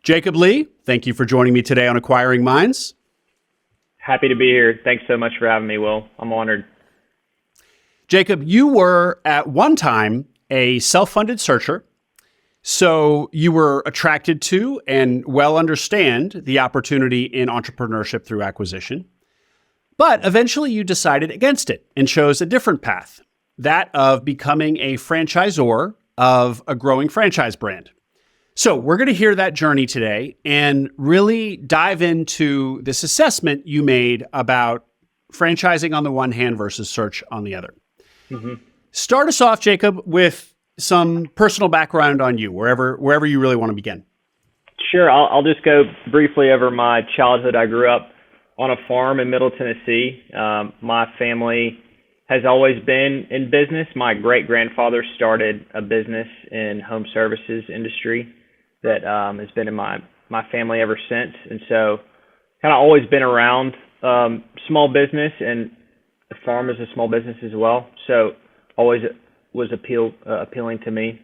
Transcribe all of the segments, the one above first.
Jacob Lee, thank you for joining me today on Acquiring Minds. Happy to be here. Thanks so much for having me, Will. I'm honored. Jacob, you were at one time a self-funded searcher, so you were attracted to and well understand the opportunity in entrepreneurship through acquisition. But eventually you decided against it and chose a different path, that of becoming a franchisor of a growing franchise brand. So we're going to hear that journey today and really dive into this assessment you made about franchising on the one hand versus search on the other. Mm-hmm. Start us off, Jacob, with some personal background on you, wherever you really want to begin. Sure. I'll just go briefly over my childhood. I grew up on a farm in Middle Tennessee. My family has always been in business. My great-grandfather started a business in home services industry that has been in my family ever since. And so kind of always been around small business, and the farm is a small business as well. So always was appealing to me.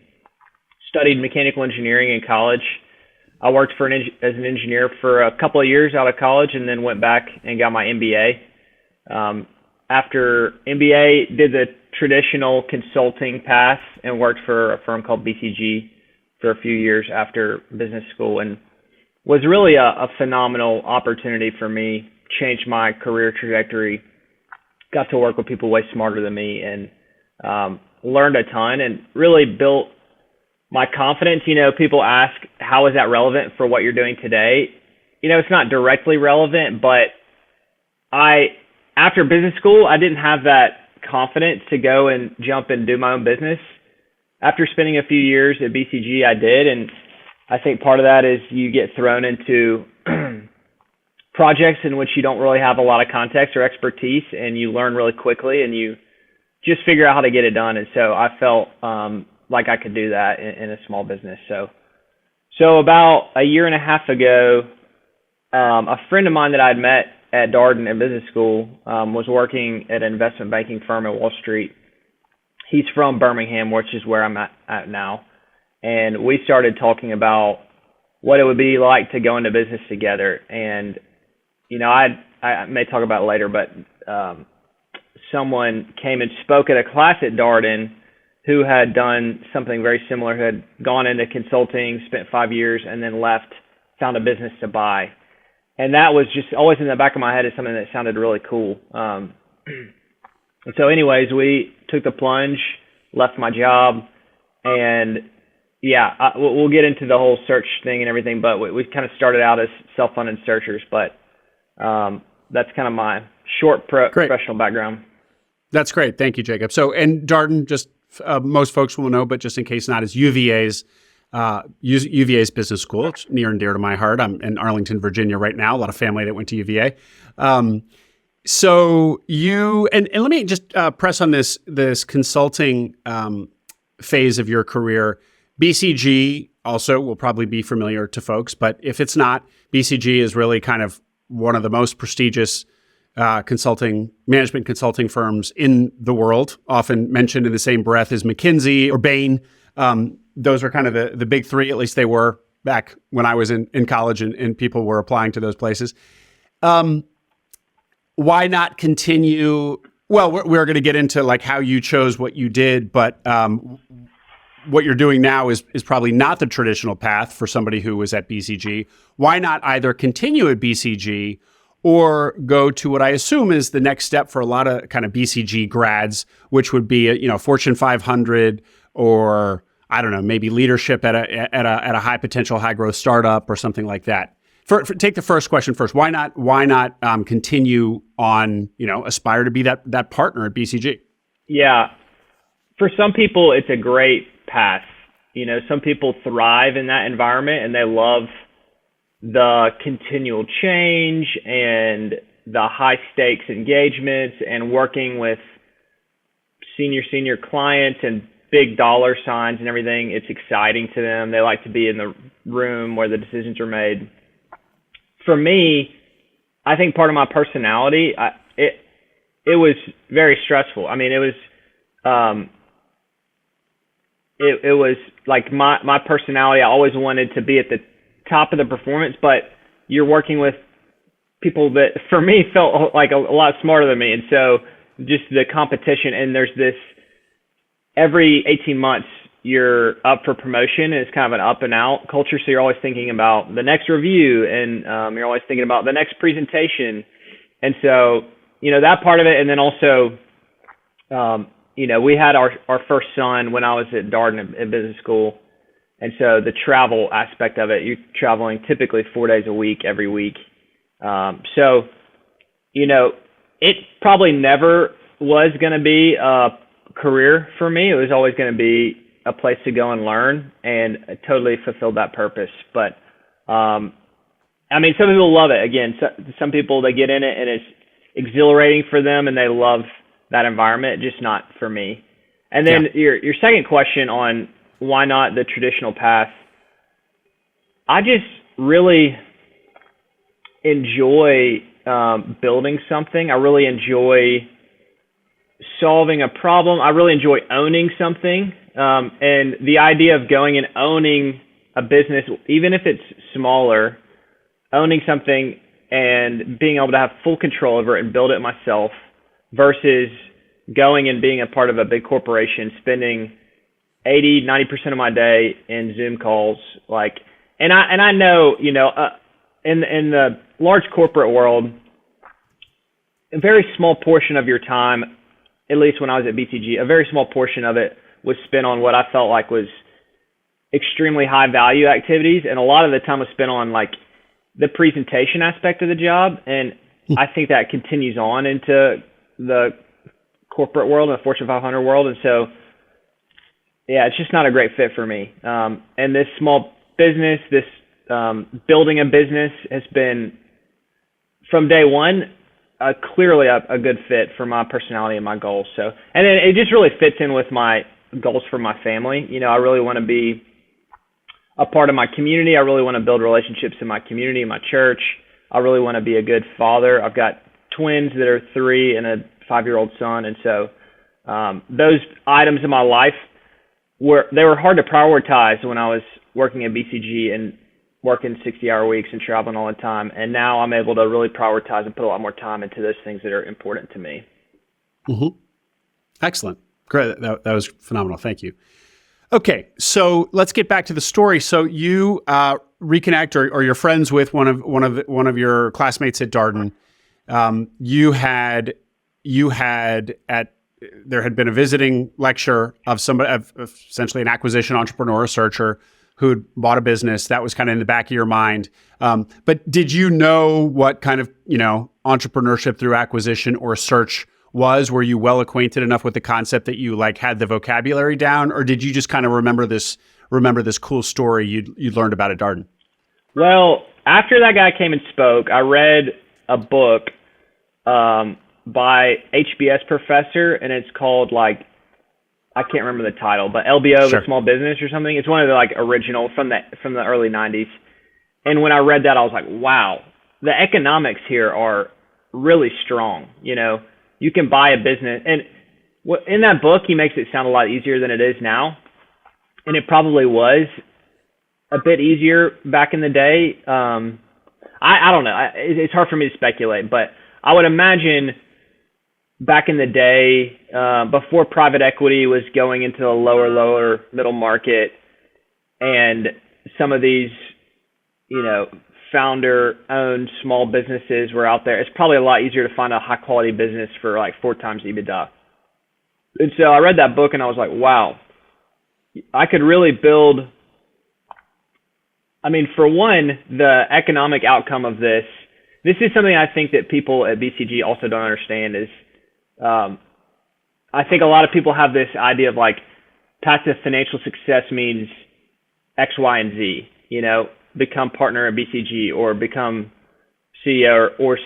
Studied mechanical engineering in college. I worked as an engineer for a couple of years out of college, and then went back and got my MBA. After MBA, did the traditional consulting path and worked for a firm called BCG for a few years after business school, and was really a phenomenal opportunity for me. Changed my career trajectory. Got to work with people way smarter than me, and learned a ton and really built my confidence. People ask, how is that relevant for what you're doing today? It's not directly relevant, but after business school, I didn't have that confidence to go and jump and do my own business. After spending a few years at BCG, I did. And I think part of that is you get thrown into projects in which you don't really have a lot of context or expertise, and you learn really quickly and you just figure out how to get it done. And so I felt like I could do that in a small business. So about a year and a half ago, a friend of mine that I'd met at Darden in business school was working at an investment banking firm at Wall Street. He's from Birmingham, which is where I'm at now. And we started talking about what it would be like to go into business together. And, I may talk about it later, but someone came and spoke at a class at Darden who had done something very similar, who had gone into consulting, spent 5 years, and then left, found a business to buy. And that was just always in the back of my head as something that sounded really cool. And so anyways, we took the plunge, left my job, and we'll get into the whole search thing and everything, but we kind of started out as self-funded searchers, but that's kind of my short professional background. That's great. Thank you, Jacob. So, and Darden, just most folks will know, but just in case not, is UVA's business school. It's near and dear to my heart. I'm in Arlington, Virginia right now. A lot of family that went to UVA. So you, and let me just press on this consulting phase of your career. BCG also will probably be familiar to folks, but if it's not, BCG is really kind of one of the most prestigious management consulting firms in the world, often mentioned in the same breath as McKinsey or Bain. Those are kind of the big three, at least they were back when I was in college and people were applying to those places. Why not continue? Well, we're going to get into like how you chose what you did, but what you're doing now is probably not the traditional path for somebody who was at BCG. Why not either continue at BCG or go to what I assume is the next step for a lot of kind of BCG grads, which would be Fortune 500 or I don't know, maybe leadership at a high potential, high growth startup or something like that. Take the first question first. Why not continue on, aspire to be that partner at BCG? Yeah. For some people, it's a great path. Some people thrive in that environment and they love the continual change and the high stakes engagements and working with senior clients and big dollar signs and everything. It's exciting to them. They like to be in the room where the decisions are made. For me, I think part of my personality, it was very stressful. I mean, it was like my personality. I always wanted to be at the top of the performance, but you're working with people that for me felt like a lot smarter than me. And so just the competition, and there's this every 18 months you're up for promotion, and it's kind of an up and out culture. So you're always thinking about the next review, and you're always thinking about the next presentation. And so, that part of it. And then also, we had our first son when I was at Darden at business school. And so the travel aspect of it, you're traveling typically 4 days a week, every week. It probably never was going to be a career for me. It was always going to be a place to go and learn, and it totally fulfilled that purpose. But, some people love it. Again, some people, they get in it and it's exhilarating for them and they love that environment, just not for me. And then your second question on why not the traditional path, I just really enjoy building something. I really enjoy solving a problem. I really enjoy owning something. And the idea of going and owning a business, even if it's smaller, owning something and being able to have full control over it and build it myself versus going and being a part of a big corporation, spending 80-90% of my day in Zoom calls, and I know, in the large corporate world, a very small portion of your time, at least when I was at BCG, a very small portion of it was spent on what I felt like was extremely high value activities, and a lot of the time was spent on the presentation aspect of the job. And I think that continues on into the corporate world and the Fortune 500 world, and so it's just not a great fit for me. And this small business, this building a business has been, from day one, clearly a good fit for my personality and my goals. So, and then it just really fits in with my goals for my family. I really want to be a part of my community. I really want to build relationships in my community, in my church. I really want to be a good father. I've got twins that are 3 and a 5-year-old son. And so those items in my life were hard to prioritize when I was working at BCG and working 60-hour weeks and traveling all the time. And now I'm able to really prioritize and put a lot more time into those things that are important to me. Mm-hmm. Excellent. Great. That was phenomenal. Thank you. Okay. So let's get back to the story. So you reconnect or you're friends with one of your classmates at Darden. There had been a visiting lecture of somebody, of essentially an acquisition entrepreneur, a searcher who'd bought a business. That was kind of in the back of your mind. But did you know what kind of, entrepreneurship through acquisition or search was? Were you well acquainted enough with the concept that you had the vocabulary down, or did you just kind of remember this cool story you'd learned about at Darden? Well, after that guy came and spoke, I read a book by HBS professor, and it's called I can't remember the title, but LBO, Sure. The Small Business or something. It's one of the original from the early 90s. And when I read that, I was like, wow, the economics here are really strong. You can buy a business, and in that book, he makes it sound a lot easier than it is now. And it probably was a bit easier back in the day. I don't know. It's hard for me to speculate, but I would imagine back in the day, before private equity was going into the lower middle market, and some of these, founder-owned small businesses were out there, it's probably a lot easier to find a high-quality business for 4 times EBITDA. And so I read that book, and I was like, wow, I could really build. For one, the economic outcome of this is something I think that people at BCG also don't understand is, I think a lot of people have this idea of path to financial success means X, Y, and Z, become partner at BCG or become CEO or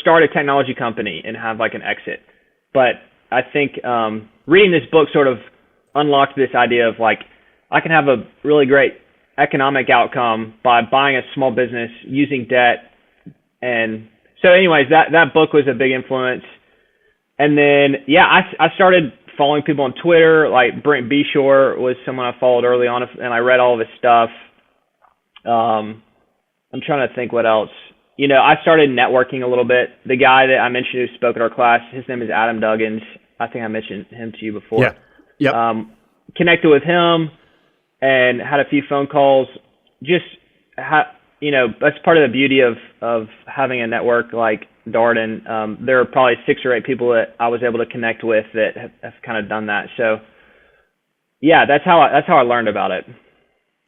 start a technology company and have an exit. But I think reading this book sort of unlocked this idea of I can have a really great economic outcome by buying a small business using debt. And so anyways, that book was a big influence. And then, I started following people on Twitter. Brent Beshore was someone I followed early on, and I read all of his stuff. I'm trying to think what else. I started networking a little bit. The guy that I mentioned who spoke at our class, his name is Adam Duggins. I think I mentioned him to you before. Yeah. Yep. Connected with him and had a few phone calls. Just, that's part of the beauty of having a network like Darden. There are probably 6 or 8 people that I was able to connect with that have kind of done that. So, yeah, that's how I learned about it.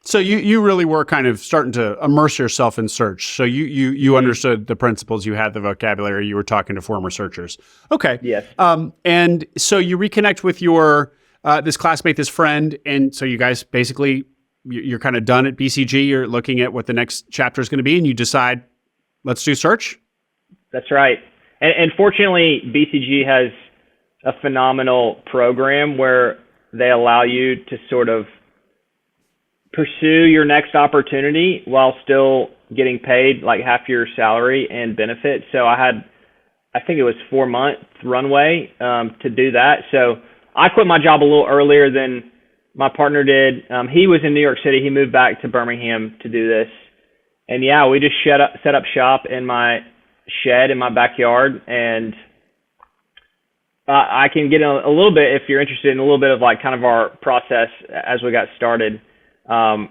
So you really were kind of starting to immerse yourself in search. So you understood the principles, you had the vocabulary, you were talking to former searchers. Okay. Yes. And so you reconnect with your this classmate, this friend, and so you guys basically you're kind of done at BCG. You're looking at what the next chapter is going to be, and you decide, let's do search. That's right. And fortunately, BCG has a phenomenal program where they allow you to sort of pursue your next opportunity while still getting paid like half your salary and benefits. So I think it was 4-month runway to do that. So I quit my job a little earlier than my partner did. He was in New York City. He moved back to Birmingham to do this. And yeah, we just set up shop in my shed in my backyard. And I can get a little bit, if you're interested in a little bit of like kind of our process as we got started. Like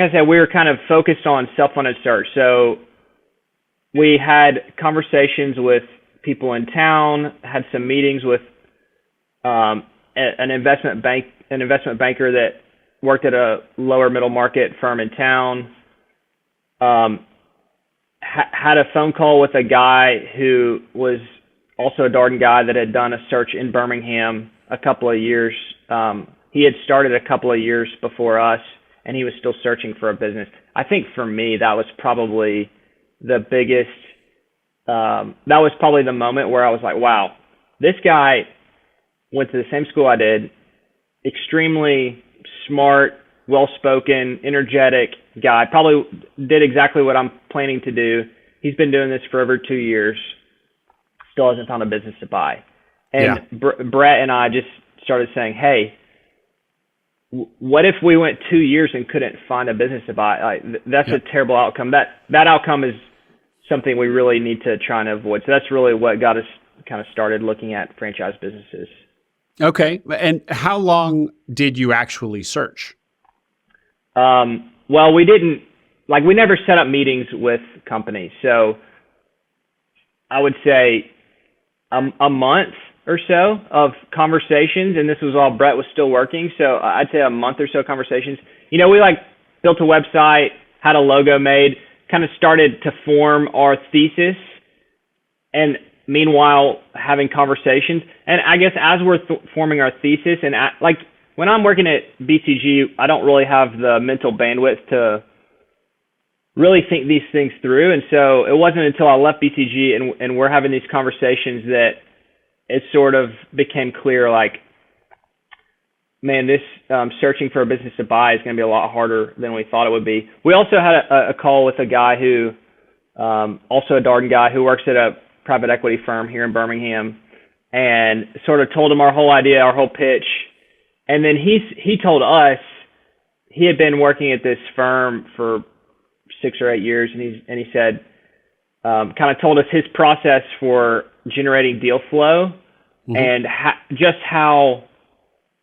I said, we were kind of focused on self-funded search. So we had conversations with people in town, had some meetings with an investment banker that worked at a lower middle market firm in town. Had a phone call with a guy who was also a Darden guy that had done a search in Birmingham a couple of years. He had started a couple of years before us, and he was still searching for a business. I think for me, that was probably the biggest, that was probably the moment where I was like, wow, this guy went to the same school I did, extremely smart, well-spoken, energetic guy, probably did exactly what I'm planning to do. He's been doing this for over 2 years, still hasn't found a business to buy. And Brett and I just started saying, hey, what if we went 2 years and couldn't find a business to buy? Like, that's a terrible outcome. That outcome is something we really need to try and avoid. So that's really what got us kind of started looking at franchise businesses. Okay. And how long did you actually search? Well, we never set up meetings with companies. So I would say a month or so of conversations, and this was while Brett was still working. So I'd say a month or so conversations. We built a website, had a logo made, kind of started to form our thesis, and meanwhile having conversations. And I guess as we're forming our thesis, and when I'm working at BCG, I don't really have the mental bandwidth to really think these things through. And so it wasn't until I left BCG and we're having these conversations that it sort of became clear, like, man, this searching for a business to buy is going to be a lot harder than we thought it would be. We also had a call with a guy who, also a Darden guy who works at a private equity firm here in Birmingham, and sort of told him our whole idea, our whole pitch. And then he told us he had been working at this firm for 6 or 8 years, and he said, kind of told us his process for generating deal flow, and just how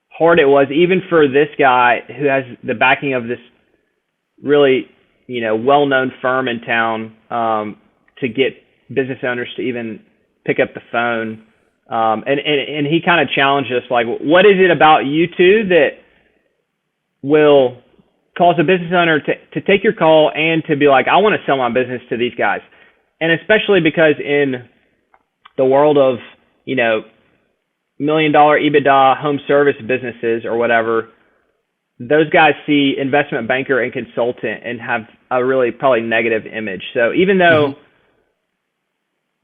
hard it was, even for this guy who has the backing of this really, well-known firm in town, to get business owners to even pick up the phone. And he kind of challenged us, like, what is it about you two that will cause a business owner to take your call and to be like, I want to sell my business to these guys? And especially because in the world of, $1 million EBITDA home service businesses or whatever, those guys see investment banker and consultant and have a really probably negative image. So even though,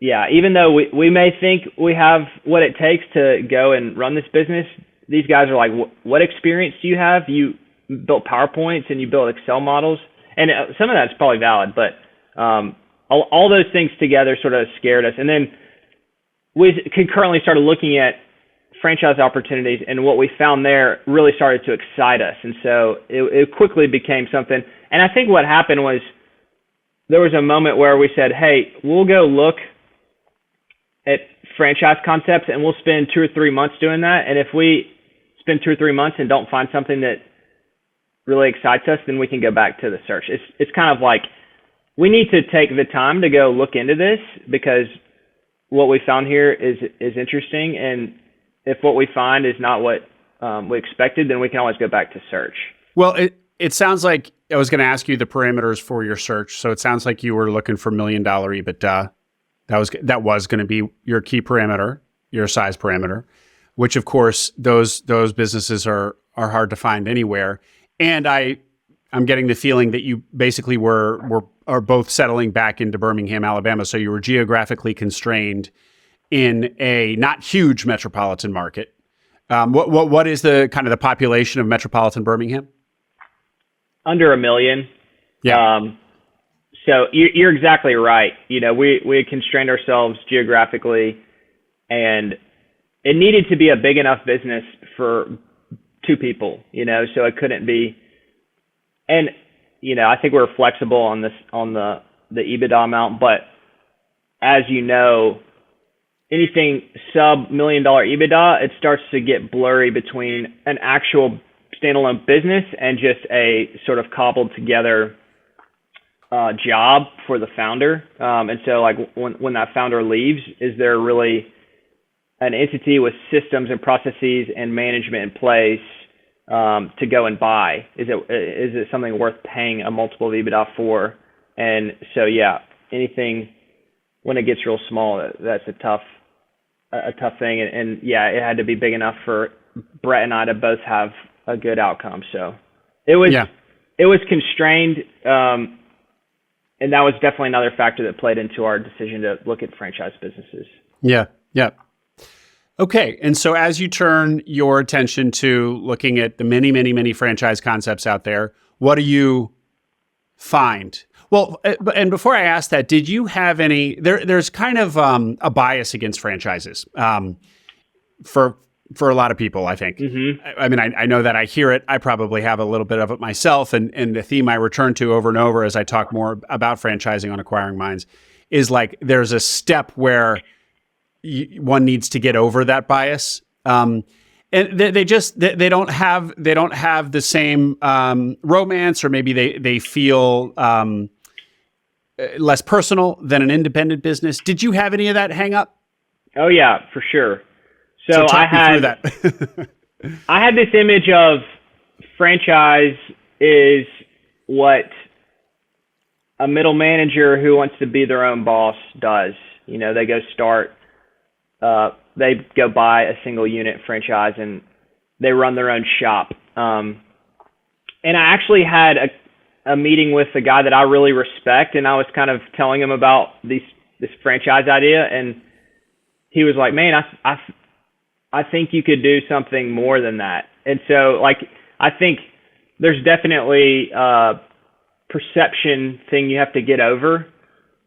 we may think we have what it takes to go and run this business, these guys are like, what experience do you have? You built PowerPoints and you built Excel models. And some of that's probably valid, but all those things together sort of scared us. And then we concurrently started looking at franchise opportunities, and what we found there really started to excite us. And so it quickly became something. And I think what happened was there was a moment where we said, hey, we'll go look at franchise concepts and we'll spend 2 or 3 months doing that. And if we spend 2 or 3 months and don't find something that really excites us, then we can go back to the search. It's kind of like we need to take the time to go look into this, because what we found here is interesting. And if what we find is not what we expected, then we can always go back to search. Well, it sounds like I was going to ask you the parameters for your search. So it sounds like you were looking for $1 million EBITDA. That was going to be your key parameter, your size parameter, which of course those businesses are hard to find anywhere. And I'm getting the feeling that you basically are both settling back into Birmingham, Alabama. So you were geographically constrained in a not huge metropolitan market. What is the kind of the population of metropolitan Birmingham? Under 1 million. Yeah. So you're exactly right. We constrained ourselves geographically, and it needed to be a big enough business for 2 people, so it couldn't be. And, I think we're flexible on the EBITDA amount, but as you know, anything sub $1 million EBITDA, it starts to get blurry between an actual standalone business and just a sort of cobbled together job for the founder. And so like when that founder leaves, is there really an entity with systems and processes and management in place to go and buy? Is it something worth paying a multiple of EBITDA for? And so, yeah, anything when it gets real small, that's a tough thing. And yeah, it had to be big enough for Brett and I to both have a good outcome. So it was constrained. And that was definitely another factor that played into our decision to look at franchise businesses. Yeah. Yeah. Okay. And so as you turn your attention to looking at the many, many, many franchise concepts out there, what do you find? Well, and before I ask that, did you have any, there's kind of a bias against franchises for a lot of people, I think. Mm-hmm. I mean, I know that I hear it. I probably have a little bit of it myself. And the theme I return to over and over as I talk more about franchising on Acquiring Minds is like there's a step where one needs to get over that bias. And they don't have the same romance, or maybe they feel less personal than an independent business. Did you have any of that hang up? Oh yeah, for sure. So talk me through that. I had this image of franchise is what a middle manager who wants to be their own boss does. They go buy a single unit franchise and they run their own shop. And I actually had a meeting with a guy that I really respect, and I was kind of telling him about this franchise idea, and he was like, "Man, I think you could do something more than that." And so, like, I think there's definitely a perception thing you have to get over.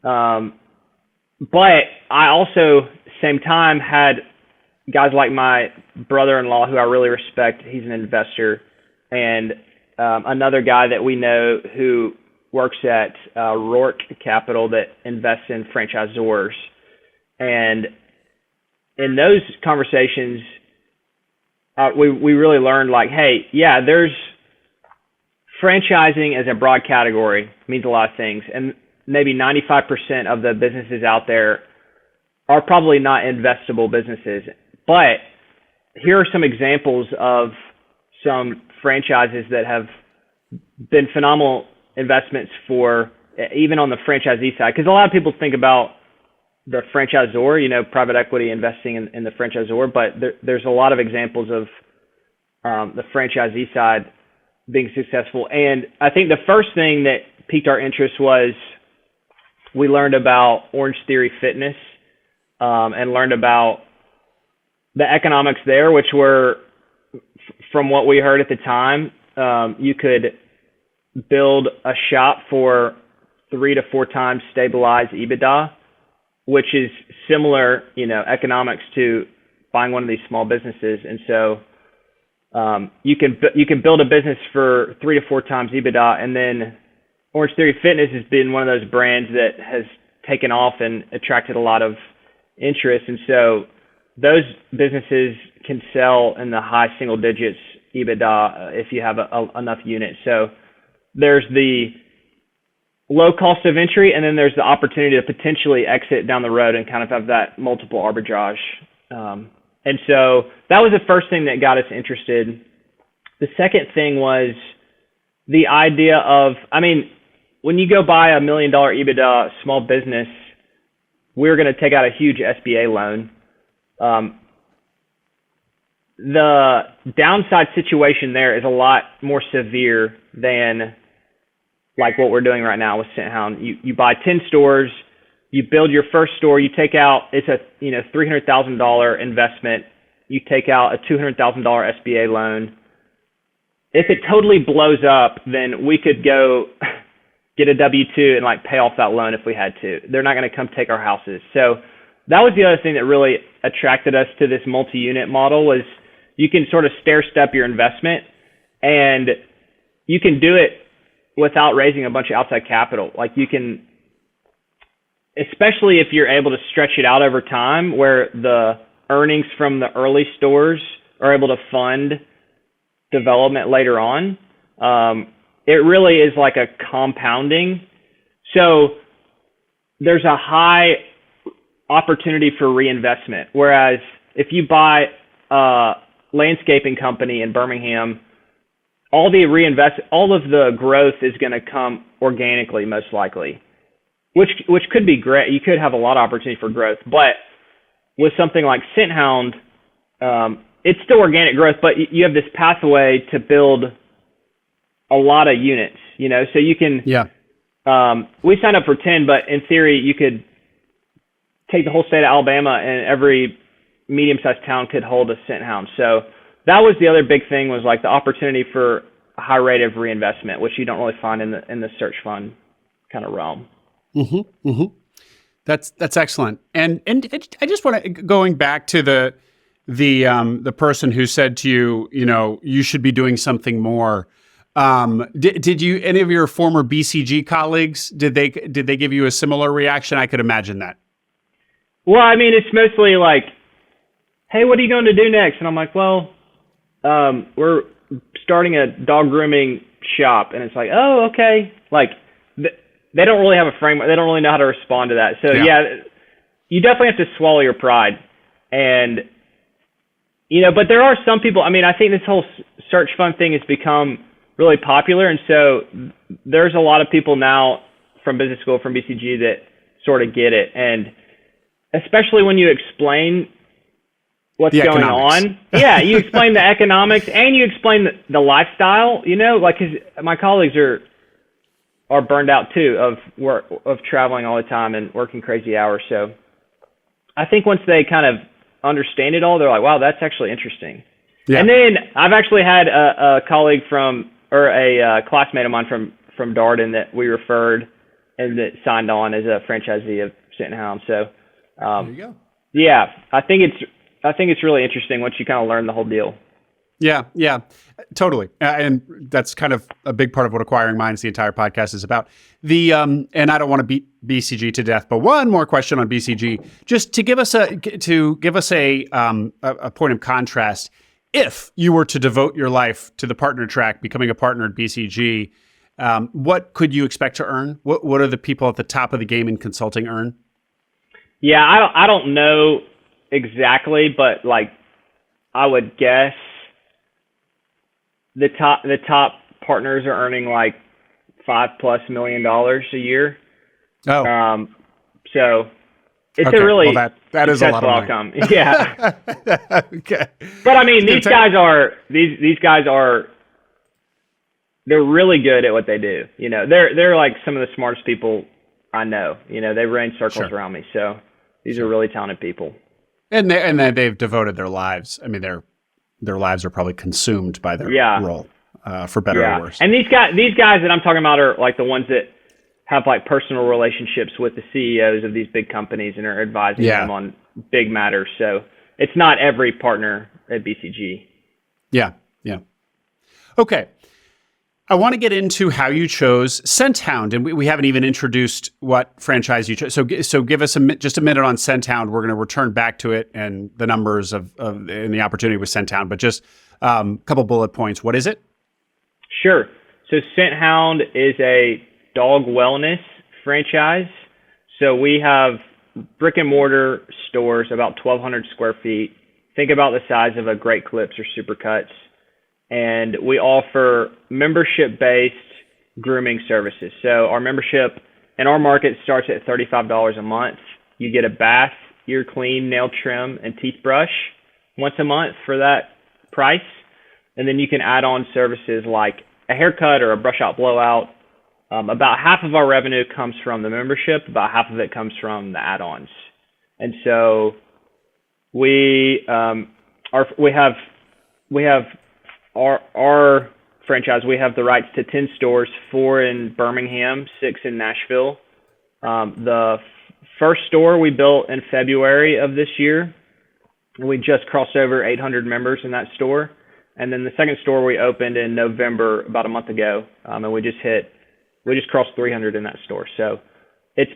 But I also, same time, had guys like my brother-in-law who I really respect. He's an investor. And another guy that we know who works at Rourke Capital that invests in franchisors. And in those conversations, we really learned, like, hey, yeah, there's franchising as a broad category means a lot of things. And maybe 95% of the businesses out there are probably not investable businesses. But here are some examples of some franchises that have been phenomenal investments for, even on the franchisee side. Because a lot of people think about the franchisor, private equity investing in the franchisor, but there's a lot of examples of the franchisee side being successful. And I think the first thing that piqued our interest was we learned about Orange Theory Fitness and learned about the economics there, which were, from what we heard at the time, you could build a shop for 3 to 4 times stabilized EBITDA, which is similar, economics to buying one of these small businesses. And so you can build a business for 3 to 4 times EBITDA, and then Orange Theory Fitness has been one of those brands that has taken off and attracted a lot of interest. And so those businesses can sell in the high single digits EBITDA if you have enough units. So there's the low cost of entry, and then there's the opportunity to potentially exit down the road and kind of have that multiple arbitrage. And so that was the first thing that got us interested. The second thing was the idea of, when you go buy $1 million EBITDA small business, we're going to take out a huge SBA loan. The downside situation there is a lot more severe than like what we're doing right now with Scenthound. You buy 10 stores, you build your first store, you take out, it's a $300,000 investment, you take out a $200,000 SBA loan. If it totally blows up, then we could go get a W-2 and like pay off that loan if we had to. They're not going to come take our houses. So that was the other thing that really attracted us to this multi-unit model, was you can sort of stair step your investment, and you can do it without raising a bunch of outside capital. Like you can, especially if you're able to stretch it out over time, where the earnings from the early stores are able to fund development later on. It really is like a compounding. So there's a high opportunity for reinvestment. Whereas if you buy a landscaping company in Birmingham, all of the growth is going to come organically, most likely, which could be great. You could have a lot of opportunity for growth, but with something like Scenthound, it's still organic growth, but you have this pathway to build a lot of units, so you can, we signed up for 10, but in theory, you could take the whole state of Alabama and every medium-sized town could hold a Scenthound. So that was the other big thing, was like the opportunity for a high rate of reinvestment, which you don't really find in the search fund kind of realm. Mm-hmm, mm-hmm. That's excellent. And I just want to, going back to the person who said to you, you should be doing something more. Did you, any of your former BCG colleagues, did they give you a similar reaction? I could imagine that. Well, it's mostly like, hey, what are you going to do next? And I'm like, well, we're starting a dog grooming shop. And it's like, oh, okay. Like they don't really have a framework. They don't really know how to respond to that. So yeah, you definitely have to swallow your pride. And, but there are some people, I think this whole search fund thing has become really popular. And so there's a lot of people now from business school, from BCG, that sort of get it. And especially when you explain what's going on. Yeah, you explain the economics and you explain the lifestyle, like, 'cause my colleagues are burned out too of traveling all the time and working crazy hours. So I think once they kind of understand it all, they're like, wow, that's actually interesting. Yeah. And then I've actually had a colleague a classmate of mine from Darden that we referred and that signed on as a franchisee of Scenthound. So there you go. Yeah, I think it's really interesting once you kind of learn the whole deal. Yeah, totally. And that's kind of a big part of what Acquiring Minds, the entire podcast, is about. And I don't want to beat BCG to death, but one more question on BCG, just to give us a point of contrast. If you were to devote your life to the partner track, becoming a partner at BCG, what could you expect to earn? What are the people at the top of the game in consulting earn? Yeah, I don't know exactly, but like I would guess the top partners are earning like $5+ million a year. Oh, so it's a really that is a lot of money. Outcome. Yeah. Okay. But these guys are they're really good at what they do. They're like some of the smartest people I know. They run circles around me. So these are really talented people. And they've devoted their lives. Their lives are probably consumed by their role, for better or worse. And these guys that I'm talking about are like the ones that have like personal relationships with the CEOs of these big companies and are advising them on big matters. So it's not every partner at BCG. Yeah. Yeah. Okay. I want to get into how you chose Scenthound, and we haven't even introduced what franchise you chose. So give us just a minute on Scenthound. We're going to return back to it and the numbers of and the opportunity with Scenthound, but just a couple bullet points. What is it? Sure. So Scenthound is a dog wellness franchise. So we have brick and mortar stores, about 1,200 square feet. Think about the size of a Great Clips or Supercuts. And we offer membership-based grooming services. So our membership in our market starts at $35 a month. You get a bath, ear clean, nail trim, and teeth brush once a month for that price. And then you can add on services like a haircut or a brush out blowout. About half of our revenue comes from the membership. About half of it comes from the add-ons. And so we have our franchise. We have the rights to 10 stores, 4 in Birmingham, 6 in Nashville. The first store we built in February of this year. We just crossed over 800 members in that store. And then the second store we opened in November about a month ago, and we just crossed 300 in that store. So it's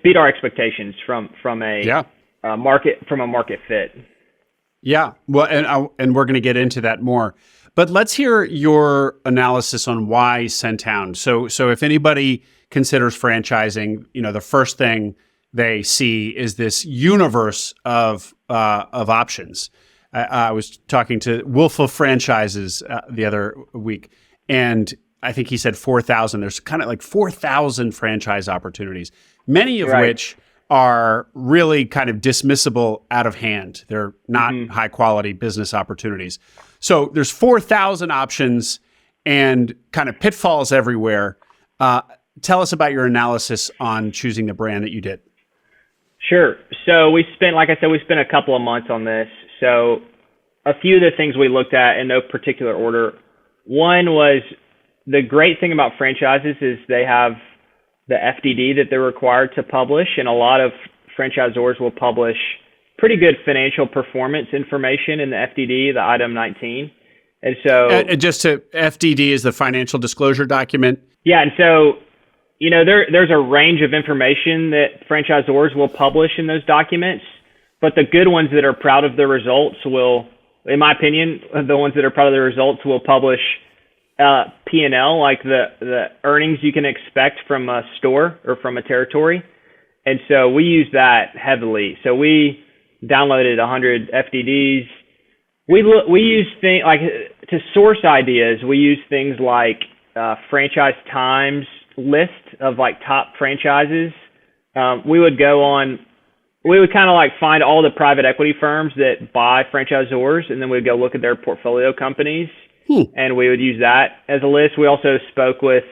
beat our expectations from a market fit. Yeah, well, and we're going to get into that more, but let's hear your analysis on why Scenthound. So if anybody considers franchising, the first thing they see is this universe of options. I was talking to Wolf of Franchises the other week, and I think he said 4,000. There's kind of like 4,000 franchise opportunities, many of which are really kind of dismissible out of hand. They're not high quality business opportunities. So there's 4,000 options and kind of pitfalls everywhere. Tell us about your analysis on choosing the brand that you did. Sure. So like I said, we spent a couple of months on this. So a few of the things we looked at in no particular order. One was, the great thing about franchises is they have the FDD that they're required to publish, and a lot of franchisors will publish pretty good financial performance information in the FDD, the item 19. And so FDD is the financial disclosure document. Yeah. And so, there's a range of information that franchisors will publish in those documents, but the good ones that are proud of their results will, in my opinion, the ones that are proud of their results will publish P&L, like the earnings you can expect from a store or from a territory. And so we use that heavily. So we downloaded 100 FDDs. We use things like, to source ideas, we use things like Franchise Times list of like top franchises. We would kind of like find all the private equity firms that buy franchisors, and then we'd go look at their portfolio companies. And we would use that as a list. We also spoke with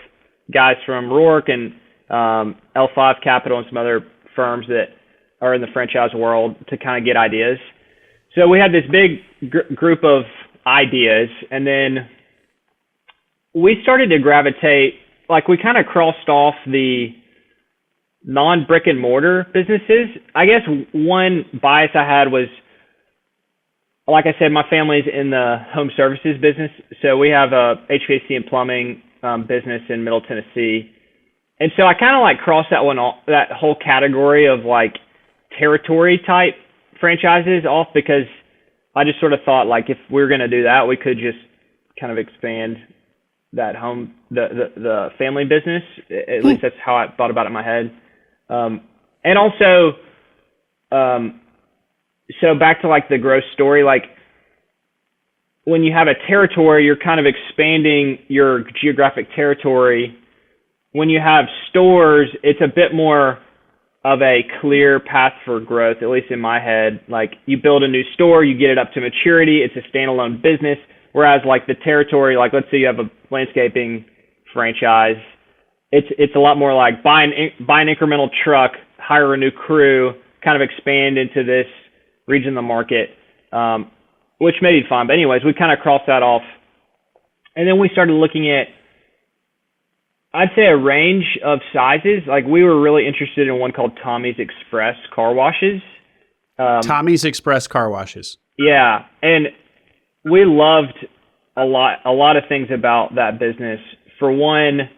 guys from Rourke and L5 Capital and some other firms that are in the franchise world to kind of get ideas. So we had this big group of ideas, and then we started to gravitate, like we kind of crossed off the non-brick and mortar businesses. I guess one bias I had was, like I said, my family's in the home services business. So we have a HVAC and plumbing business in Middle Tennessee. And so I kind of like crossed that whole category of like territory type franchises off, because I just sort of thought, like, if we were going to do that, we could just kind of expand that the family business. At least that's how I thought about it in my head. And also, so back to like the growth story, like when you have a territory, you're kind of expanding your geographic territory. When you have stores, it's a bit more of a clear path for growth, at least in my head. Like, you build a new store, you get it up to maturity, it's a standalone business. Whereas like the territory, like let's say you have a landscaping franchise, it's a lot more like buy an incremental truck, hire a new crew, kind of expand into this region of the market, which may be fun. But anyways, we kind of crossed that off. And then we started looking at, I'd say, a range of sizes. Like, we were really interested in one called Tommy's Express car washes. Tommy's Express Car Washes. Yeah, and we loved a lot of things about that business. For one,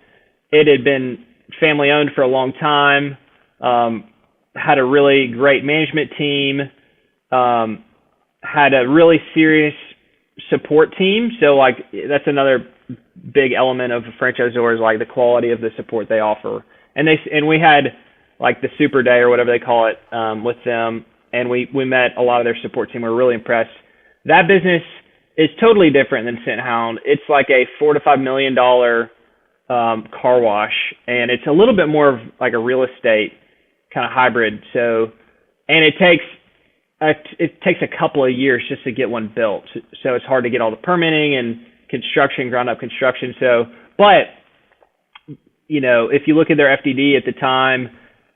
it had been family owned for a long time, had a really great management team, had a really serious support team. So like that's another big element of a franchisor is like the quality of the support they offer. And we had like the super day or whatever they call it with them, and we met a lot of their support team. We were really impressed. That business is totally different than Scenthound. It's like a $4 to $5 million car wash, and it's a little bit more of like a real estate kind of hybrid. So, and it takes a couple of years just to get one built. So it's hard to get all the permitting and construction, ground up construction. So, but you know, if you look at their FDD at the time,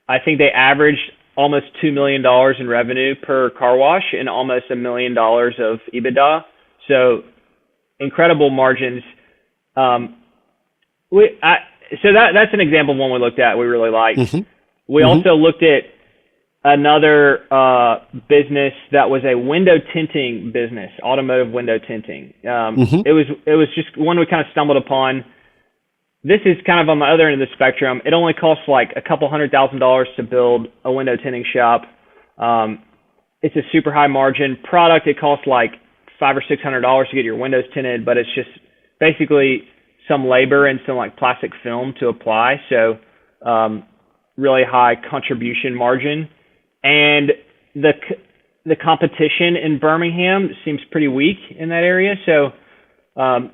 I think they averaged almost $2 million in revenue per car wash and almost $1 million of EBITDA. So incredible margins. So that's an example of one we looked at. We really liked. Mm-hmm. We also looked at another business that was a window tinting business, automotive window tinting. It was just one we kind of stumbled upon. This is kind of on the other end of the spectrum. It only costs like a couple $100,000 to build a window tinting shop. It's a super high margin product. It costs like $500 or $600 to get your windows tinted, but it's just basically some labor and some like plastic film to apply. So really high contribution margin. And the competition in Birmingham seems pretty weak in that area. So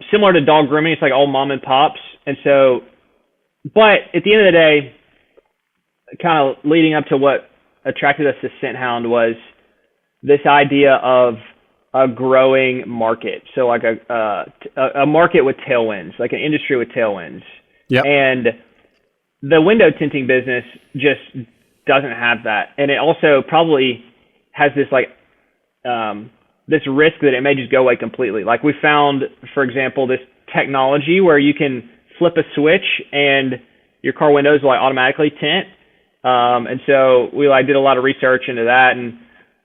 similar to dog grooming, it's like all mom and pops. And so, but at the end of the day, kind of leading up to what attracted us to Scenthound was this idea of a growing market. So like a market with tailwinds, like an industry with tailwinds. Yep. And the window tinting business just doesn't have that. And it also probably has this like, this risk that it may just go away completely. Like we found, for example, this technology where you can flip a switch and your car windows will like automatically tint. And so we like did a lot of research into that, and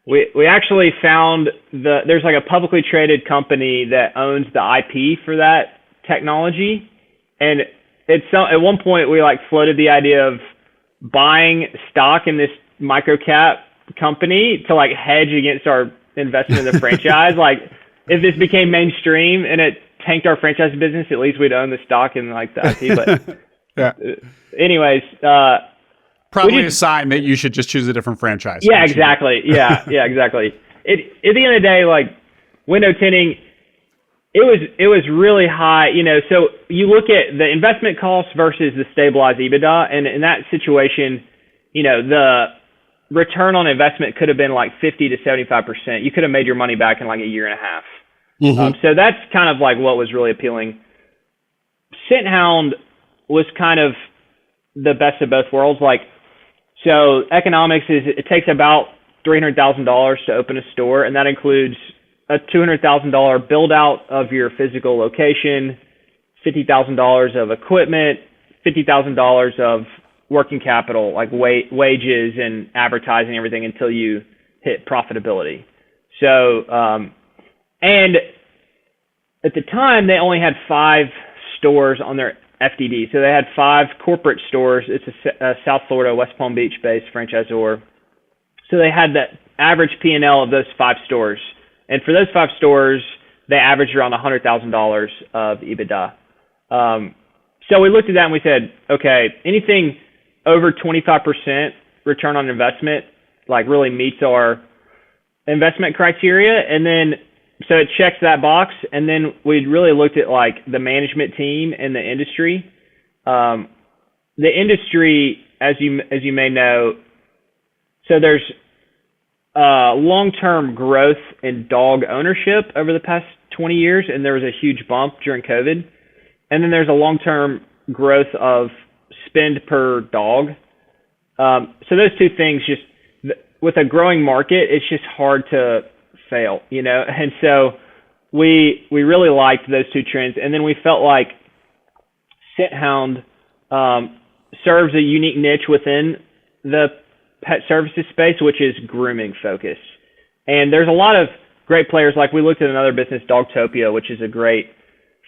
we actually found there's like a publicly traded company that owns the IP for that technology. And at one point we like floated the idea of buying stock in this micro cap company to like hedge against our investment in the franchise. Like if this became mainstream and it tanked our franchise business, at least we'd own the stock in like the IP. But yeah. Anyways, probably a sign that you should just choose a different franchise. Yeah, exactly. Yeah, exactly. At the end of the day, like window tinting, it was really high, you know. So you look at the investment cost versus the stabilized EBITDA, and in that situation, you know, the return on investment could have been like 50 to 75%. You could have made your money back in like a year and a half. So that's kind of like what was really appealing. Scenthound was kind of the best of both worlds. Like, so economics is it takes about $300,000 to open a store, and that includes a $200,000 build out of your physical location, $50,000 of equipment, $50,000 of working capital, like wages and advertising, everything until you hit profitability. So, and at the time, they only had 5 stores on their FDD. So they had 5 corporate stores. It's a South Florida, West Palm Beach-based franchisor. So they had the average P&L of those 5 stores. And for those 5 stores, they averaged around $100,000 of EBITDA. So we looked at that and we said, okay, anything over 25% return on investment, like really meets our investment criteria. And then so it checks that box, and then we really looked at like the management team and the industry. The industry, as you may know, so there's long-term growth in dog ownership over the past 20 years, and there was a huge bump during COVID. And then there's a long-term growth of spend per dog. So those two things, just with a growing market, it's just hard to fail, you know? And so we really liked those two trends. And then we felt like Scenthound serves a unique niche within the pet services space, which is grooming focus. And there's a lot of great players. Like we looked at another business, Dogtopia, which is a great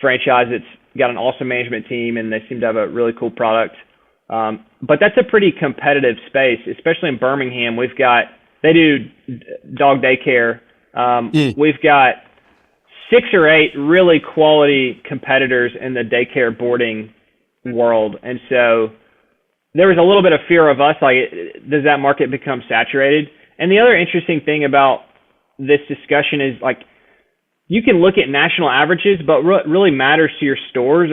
franchise. It's got an awesome management team, and they seem to have a really cool product. But that's a pretty competitive space, especially in Birmingham. They do dog daycare. We've got 6 or 8 really quality competitors in the daycare boarding world. And so there was a little bit of fear of us, like, does that market become saturated? And the other interesting thing about this discussion is, like, you can look at national averages, but what really matters to your stores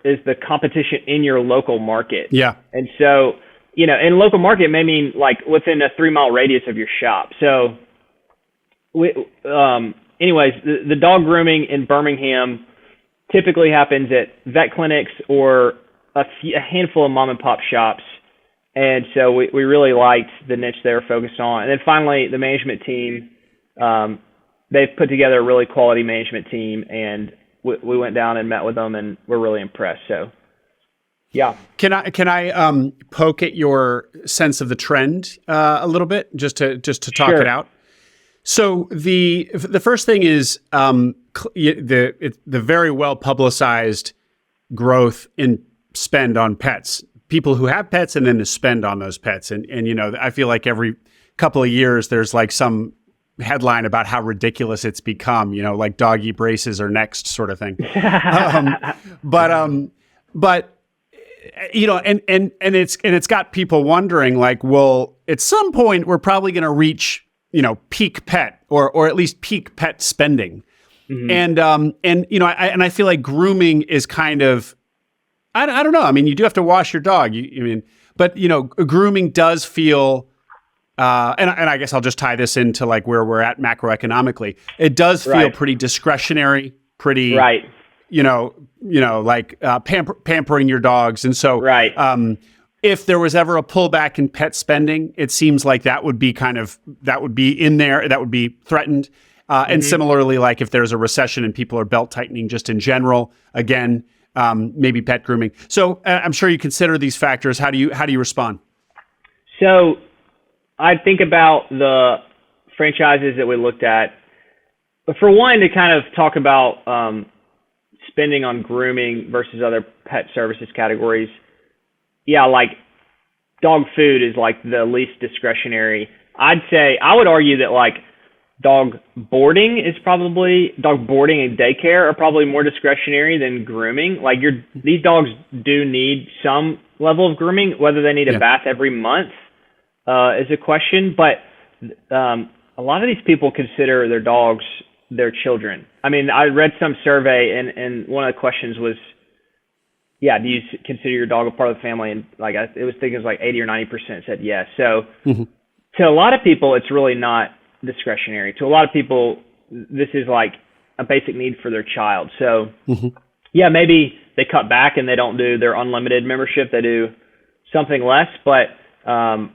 is the competition in your local market. Yeah. And so, in local market may mean like within a 3-mile radius of your shop. So, anyways, the dog grooming in Birmingham typically happens at vet clinics or a handful of mom and pop shops. And so we really liked the niche they were focused on. And then finally, the management team, they've put together a really quality management team, and we went down and met with them, and we're really impressed. So, yeah. Can I poke at your sense of the trend a little bit, just to talk Sure. it out? So the first thing is the very well publicized growth in spend on pets. People who have pets and then to spend on those pets, and I feel like every couple of years there's like some headline about how ridiculous it's become, like doggy braces are next sort of thing. But it's got people wondering, like, well, at some point we're probably going to reach, peak pet or at least peak pet spending. Mm-hmm. And I feel like grooming is kind of, I don't know. I mean, you do have to wash your dog. But grooming does feel, and I guess I'll just tie this into like where we're at macroeconomically. It does feel pretty discretionary, pretty, right. Pampering your dogs. And so, if there was ever a pullback in pet spending, it seems like that would be in there, that would be threatened. And similarly, like if there's a recession and people are belt tightening just in general, again, maybe pet grooming. So I'm sure you consider these factors. How do you respond? So I think about the franchises that we looked at. But for one, to kind of talk about spending on grooming versus other pet services categories, yeah, like dog food is like the least discretionary. I would argue that like dog boarding and daycare are probably more discretionary than grooming. Like these dogs do need some level of grooming. Whether they need a bath every month is a question. But a lot of these people consider their dogs their children. I mean, I read some survey and one of the questions was, do you consider your dog a part of the family? And like it was 80 or 90% said yes. So to a lot of people, it's really not discretionary. To a lot of people, this is like a basic need for their child. So maybe they cut back and they don't do their unlimited membership. They do something less. But and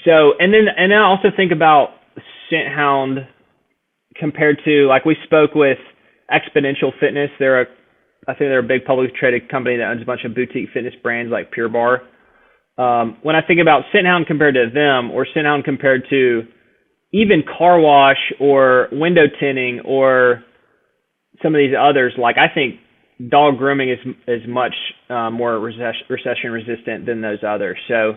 then I also think about Scenthound compared to, like, we spoke with Exponential Fitness. I think they're a big publicly traded company that owns a bunch of boutique fitness brands like Pure Barre. When I think about Scenthound compared to them, or Scenthound compared to even car wash or window tinting or some of these others, like, I think dog grooming is much more recession resistant than those others. So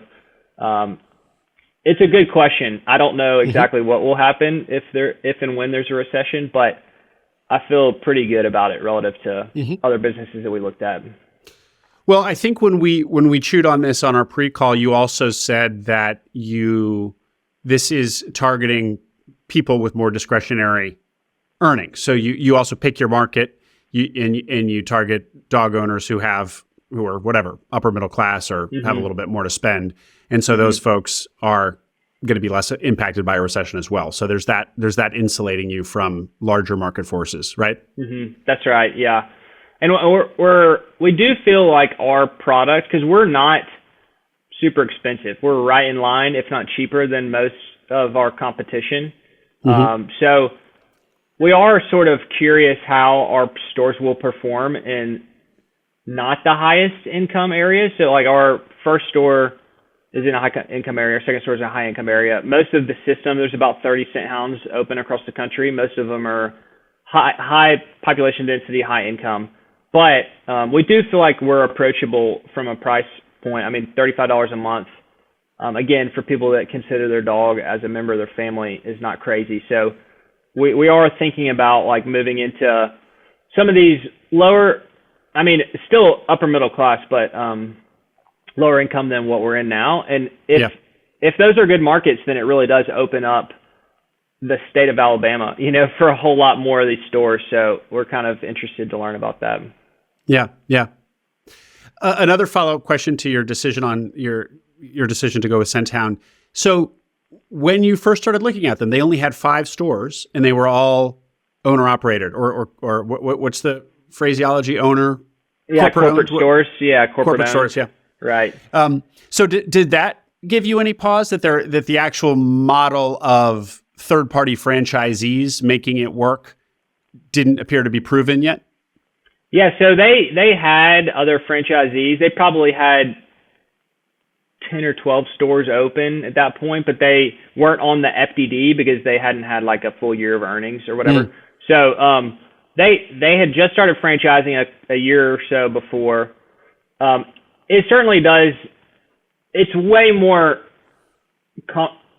it's a good question. I don't know exactly what will happen if and when there's a recession, but I feel pretty good about it relative to other businesses that we looked at. Well, I think when we chewed on this on our pre-call, you also said that this is targeting people with more discretionary earnings. So you also pick your market, and you target dog owners who are whatever, upper middle class or have a little bit more to spend. And so those folks are going to be less impacted by a recession as well. So there's that insulating you from larger market forces, right? That's right. Yeah. And we do feel like our product, because we're not super expensive. We're right in line, if not cheaper than most of our competition. So we are sort of curious how our stores will perform in not the highest income areas. So like our first store is in a income area. Our second store is in a high income area. Most of the system, there's about 30 Scenthounds open across the country. Most of them are high population density, high income. But we do feel like we're approachable from a price point. I mean, $35 a month, again, for people that consider their dog as a member of their family is not crazy. So we are thinking about like moving into some of these lower, I mean, still upper middle class, but lower income than what we're in now. And if those are good markets, then it really does open up the state of Alabama, for a whole lot more of these stores. So we're kind of interested to learn about that. Yeah. Yeah. Another follow-up question to your decision on your decision to go with Scenthound. So when you first started looking at them, they only had 5 stores and they were all owner operated or what's the phraseology? Owner? Yeah. Corporate stores. Yeah. Corporate stores. Yeah. Right. So did that give you any pause that the actual model of third-party franchisees making it work didn't appear to be proven yet? Yeah, so they had other franchisees. They probably had 10 or 12 stores open at that point, but they weren't on the FDD because they hadn't had like a full year of earnings or whatever. So they had just started franchising a year or so before. It certainly does. It's way more.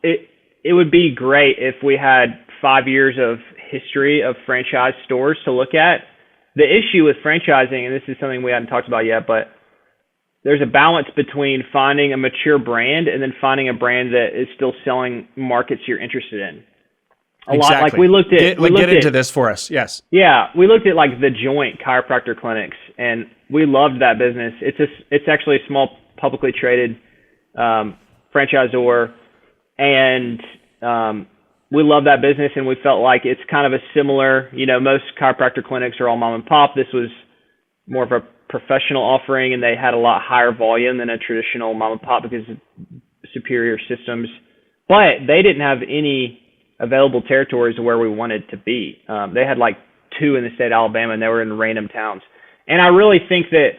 It would be great if we had 5 years of history of franchise stores to look at. The issue with franchising, and this is something we hadn't talked about yet, but there's a balance between finding a mature brand and then finding a brand that is still selling markets you're interested in. A lot, like we looked at. Get into this for us, yes. Yeah, we looked at like the Joint chiropractor clinics, and we loved that business. It's actually a small publicly traded franchisor, and we love that business, and we felt like it's kind of a similar, most chiropractor clinics are all mom and pop. This was more of a professional offering, and they had a lot higher volume than a traditional mom and pop because of superior systems. But they didn't have any available territories where we wanted to be. They had like 2 in the state of Alabama, and they were in random towns. And I really think that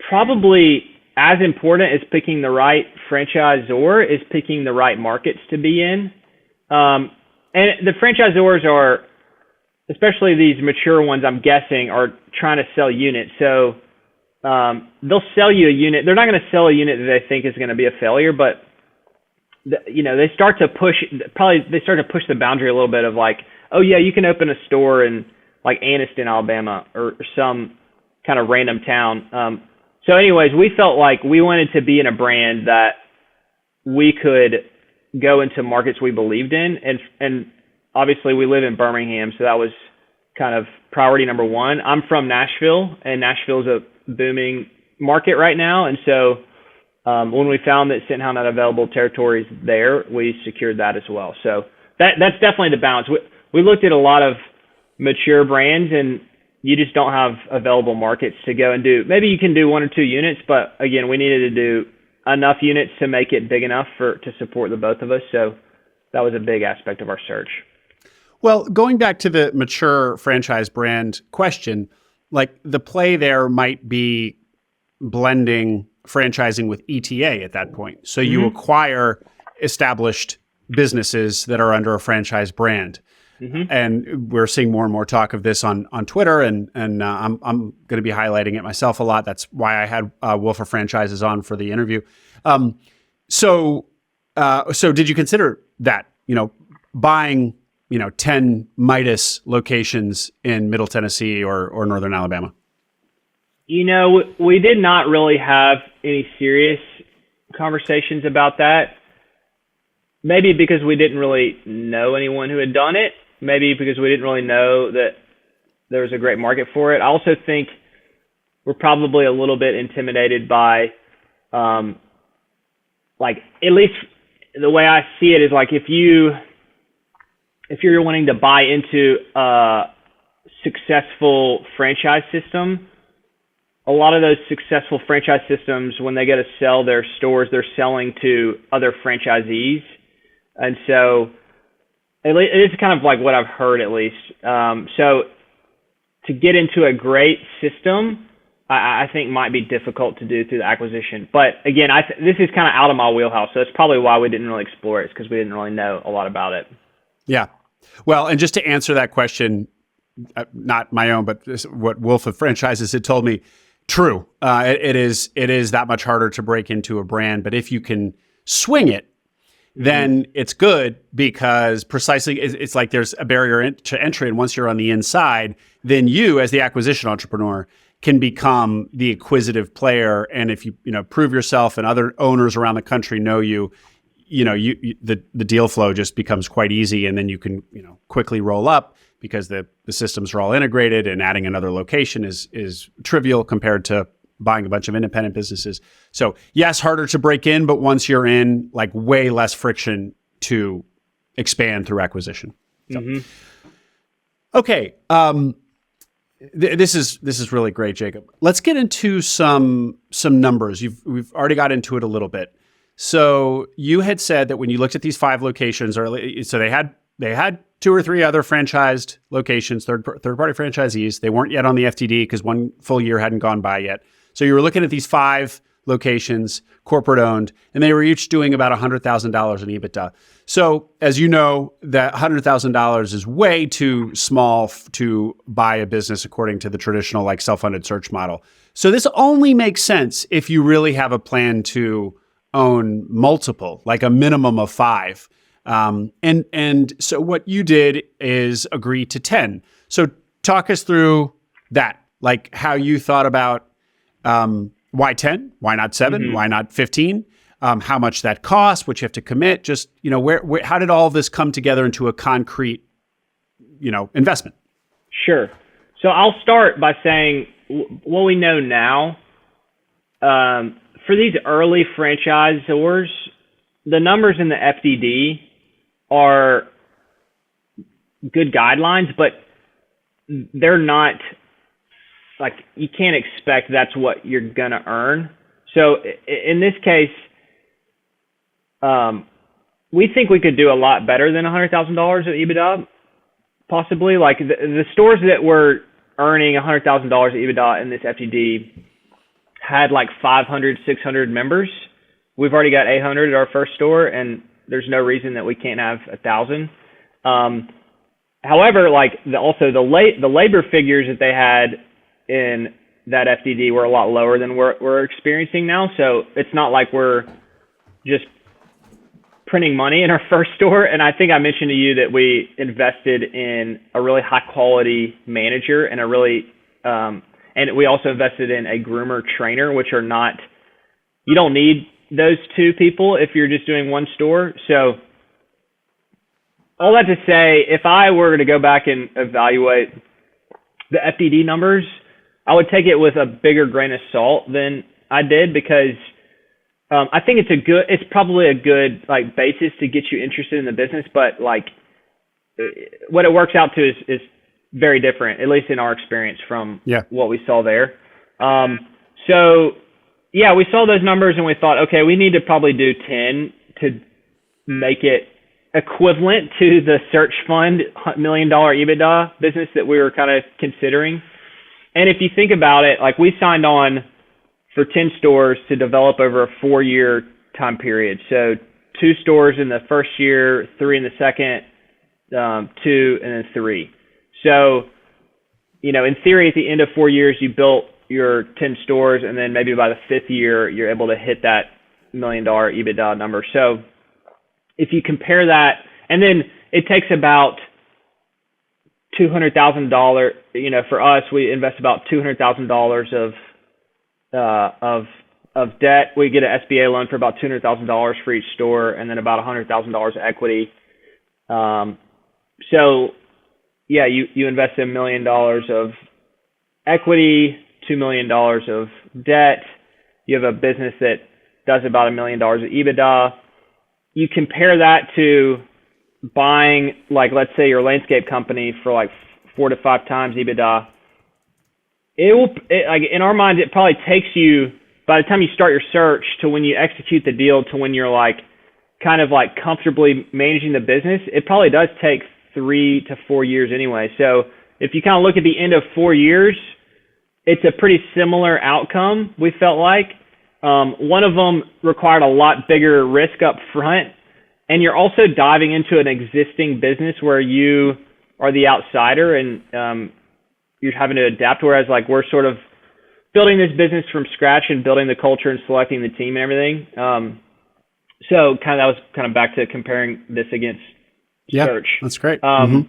probably as important as picking the right franchisor is picking the right markets to be in. And the franchisors are, especially these mature ones, I'm guessing, are trying to sell units. So they'll sell you a unit. They're not going to sell a unit that they think is going to be a failure, but they start to push the boundary a little bit of like, oh yeah, you can open a store in like Anniston, Alabama, or some kind of random town. So anyways, we felt like we wanted to be in a brand that we could go into markets we believed in. And obviously we live in Birmingham, so that was kind of priority number one. I'm from Nashville, and Nashville is a booming market right now. And so when we found that Scenthound had available territories there, we secured that as well. So that's definitely the balance. We looked at a lot of mature brands, and you just don't have available markets to go and do. Maybe you can do 1 or 2 units, but again, we needed to do enough units to make it big enough to support the both of us. So that was a big aspect of our search. Well, going back to the mature franchise brand question, like the play there might be blending franchising with ETA at that point. So you acquire established businesses that are under a franchise brand. And we're seeing more and more talk of this on Twitter, and I'm going to be highlighting it myself a lot. That's why I had Wolf of Franchises on for the interview. So did you consider that, buying, 10 Midas locations in Middle Tennessee or Northern Alabama? We did not really have any serious conversations about that. Maybe because we didn't really know anyone who had done it. Maybe because we didn't really know that there was a great market for it. I also think we're probably a little bit intimidated by, like, at least the way I see it is like if you're wanting to buy into a successful franchise system, a lot of those successful franchise systems, when they go to sell their stores, they're selling to other franchisees. And so it is kind of like what I've heard, at least. So to get into a great system, I think might be difficult to do through the acquisition. But again, this is kind of out of my wheelhouse, so that's probably why we didn't really explore it, because we didn't really know a lot about it. Yeah. Well, and just to answer that question, not my own, but what Wolf of Franchises had told me, true. It is that much harder to break into a brand, but if you can swing it, then it's good, because precisely it's like there's a barrier to entry, and once you're on the inside, then you, as the acquisition entrepreneur, can become the acquisitive player. And if you prove yourself and other owners around the country know you, the deal flow just becomes quite easy, and then you can quickly roll up, because the systems are all integrated, and adding another location is trivial compared to buying a bunch of independent businesses. So yes, harder to break in, but once you're in, like, way less friction to expand through acquisition. So, okay. This is really great, Jacob. Let's get into some numbers. We've already got into it a little bit. So you had said that when you looked at these 5 locations, so they had 2 or 3 other franchised locations, third party franchisees. They weren't yet on the FTD because one full year hadn't gone by yet. So you were looking at these 5 locations, corporate owned, and they were each doing about $100,000 in EBITDA. So as you know, that $100,000 is way too small to buy a business according to the traditional, like, self-funded search model. So this only makes sense if you really have a plan to own multiple, like a minimum of 5. And so what you did is agree to 10. So talk us through that, like how you thought about why 10, why not 7, why not 15, how much that costs, what you have to commit, just, where how did all of this come together into a concrete, investment? Sure. So I'll start by saying what we know now, for these early franchisors, the numbers in the FDD are good guidelines, but they're not, like, you can't expect that's what you're going to earn. So in this case, we think we could do a lot better than $100,000 of EBITDA, possibly. Like, the stores that were earning $100,000 of EBITDA in this FTD had like 500, 600 members. We've already got 800 at our first store, and there's no reason that we can't have 1,000. However, like, the labor figures that they had in that FDD were a lot lower than we're experiencing now. So it's not like we're just printing money in our first store. And I think I mentioned to you that we invested in a really high quality manager and and we also invested in a groomer trainer, which are not, you don't need those 2 people if you're just doing one store. So all that to say, if I were to go back and evaluate the FDD numbers, I would take it with a bigger grain of salt than I did, because I think it's probably a good, like, basis to get you interested in the business, but, like, what it works out to is very different, at least in our experience from what we saw there. So yeah, we saw those numbers and we thought, okay, we need to probably do 10 to make it equivalent to the search fund $1 million EBITDA business that we were kind of considering. And if you think about it, like, we signed on for 10 stores to develop over a 4-year time period. So 2 stores in the first year, 3 in the second, 2, and then 3. So, in theory, at the end of 4 years, you built your 10 stores, and then maybe by the 5th year, you're able to hit that $1 million EBITDA number. So if you compare that, and then it takes about $200,000, for us, we invest about $200,000 of debt. We get an SBA loan for about $200,000 for each store, and then about $100,000 of equity. So yeah, you invest $1 million of equity, $2 million of debt. You have a business that does about $1 million of EBITDA. You compare that to buying, like, let's say your landscape company for like 4 to 5 times EBITDA. Like, in our minds, it probably takes you, by the time you start your search to when you execute the deal to when you're like kind of like comfortably managing the business, it probably does take 3 to 4 years anyway. So if you kind of look at the end of 4 years, it's a pretty similar outcome, we felt like. One of them required a lot bigger risk up front, and you're also diving into an existing business where you are the outsider and you're having to adapt, whereas like we're sort of building this business from scratch and building the culture and selecting the team and everything. So that was kind of back to comparing this against search. That's great. The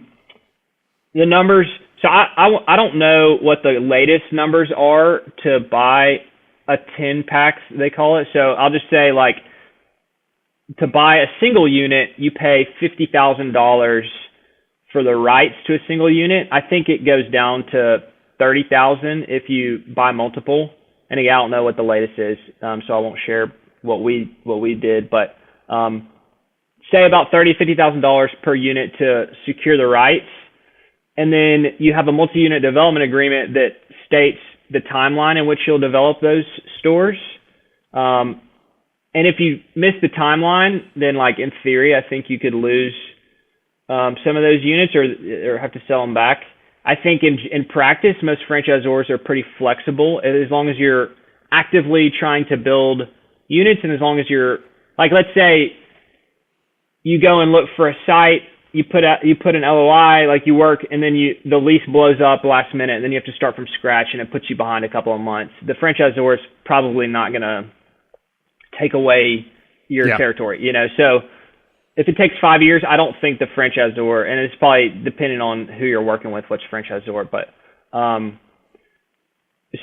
numbers. So I don't know what the latest numbers are to buy a 10 packs, they call it. So I'll just say like to buy a single unit, you pay $50,000 for the rights to a single unit. I think it goes down to $30,000 if you buy multiple. And again, I don't know what the latest is, so I won't share what we did. But say about $50,000 per unit to secure the rights, and then you have a multi-unit development agreement that states the timeline in which you'll develop those stores. And if you miss the timeline, then like in theory, I think you could lose some of those units or have to sell them back. I think in practice, most franchisors are pretty flexible as long as you're actively trying to build units, and as long as you're like, let's say you go and look for a site, you put an LOI, like you work, and then the lease blows up last minute, and then you have to start from scratch, and it puts you behind a couple of months. The franchisor is probably not going to take away your territory, So if it takes 5 years, I don't think the franchisor, and it's probably depending on who you're working with, which franchisor, but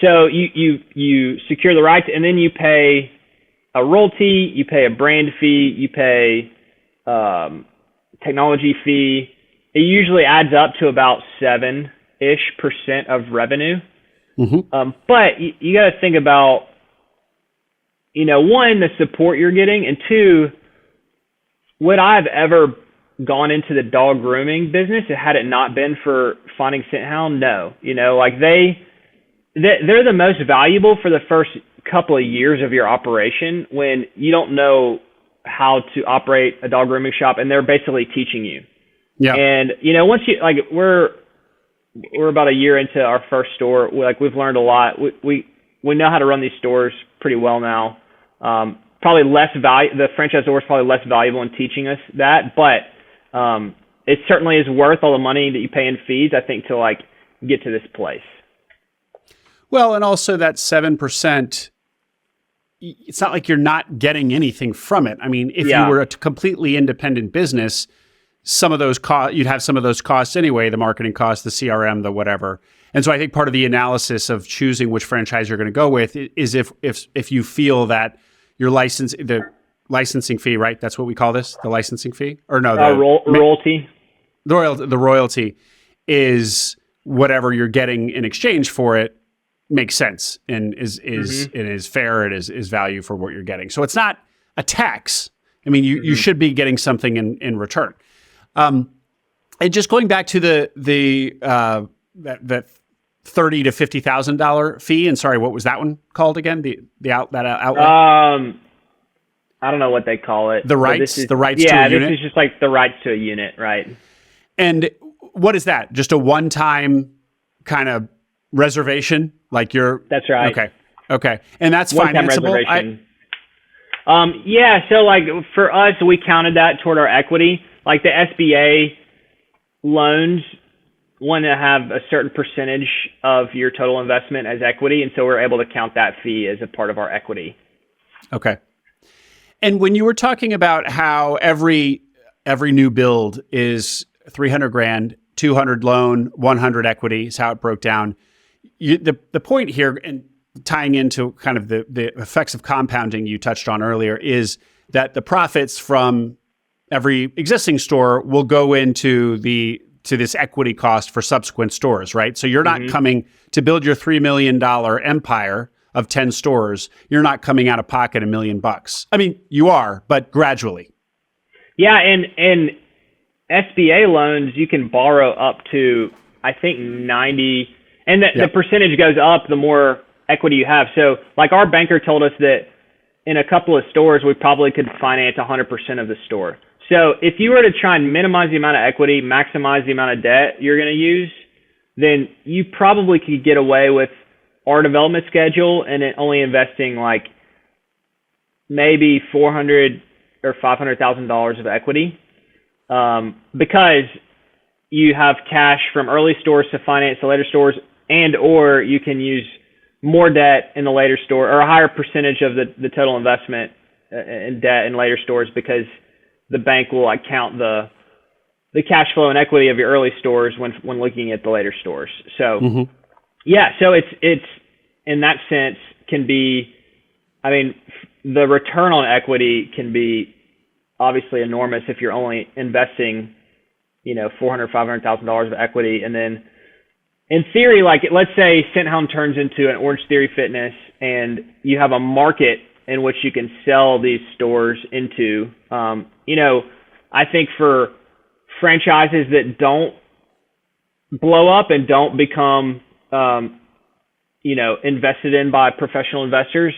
so you secure the rights, and then you pay a royalty, you pay a brand fee, you pay technology fee. It usually adds up to about 7-ish% of revenue. But you got to think about, one, the support you're getting, and two, would I have ever gone into the dog grooming business had it not been for finding Scenthound? No. They're the most valuable for the first couple of years of your operation when you don't know how to operate a dog grooming shop, and they're basically teaching you. Yeah. And once you we're about a year into our first store, we've learned a lot. We know how to run these stores pretty well now. Probably less value. The franchisor is probably less valuable in teaching us that, but it certainly is worth all the money that you pay in fees, I think, to get to this place. Well, and also that 7%. It's not like you're not getting anything from it. I mean, if you were a completely independent business, some of those you'd have some of those costs anyway, the marketing costs, the CRM, the whatever. And so I think part of the analysis of choosing which franchise you're going to go with is if you feel that the licensing fee, right? That's what we call this, the licensing fee? Or no, the royalty. The royalty is whatever you're getting in exchange for it. Makes sense and is fair. It is value for what you're getting. So it's not a tax. I mean, you should be getting something in return. And just going back to that $30,000 to $50,000 fee. And sorry, what was that one called again? That outlet. I don't know what they call it. The rights to a unit. Yeah, this is just like the rights to a unit, right? And what is that? Just a one-time kind of reservation? That's right. Okay. And that's one-time financeable? Reservation. So for us, we counted that toward our equity. Like the SBA loans want to have a certain percentage of your total investment as equity. And so we're able to count that fee as a part of our equity. Okay. And when you were talking about how every new build is $300,000, 200 loan, 100 equity is how it broke down. The point here, and tying into kind of the effects of compounding you touched on earlier, is that the profits from every existing store will go into this equity cost for subsequent stores, right? So you're not coming to build your $3 million empire of 10 stores. You're not coming out of pocket $1 million. I mean, you are, but gradually. Yeah, and SBA loans, you can borrow up to, I think, 90, and the percentage goes up the more equity you have. So like our banker told us that in a couple of stores, we probably could finance 100% of the store. So if you were to try and minimize the amount of equity, maximize the amount of debt you're going to use, then you probably could get away with our development schedule and then only investing like maybe $400 or $500,000 of equity, because you have cash from early stores to finance the later stores, and or you can use more debt in the later store, or a higher percentage of the total investment in debt in later stores, because the bank will like count the cash flow and equity of your early stores when looking at the later stores. So yeah, so it's in that sense can be, I mean, the return on equity can be obviously enormous if you're only investing, $400,000, $500,000 of equity. And then in theory, like let's say Scenthound turns into an Orange Theory Fitness and you have a market in which you can sell these stores into. I think for franchises that don't blow up and don't become, invested in by professional investors,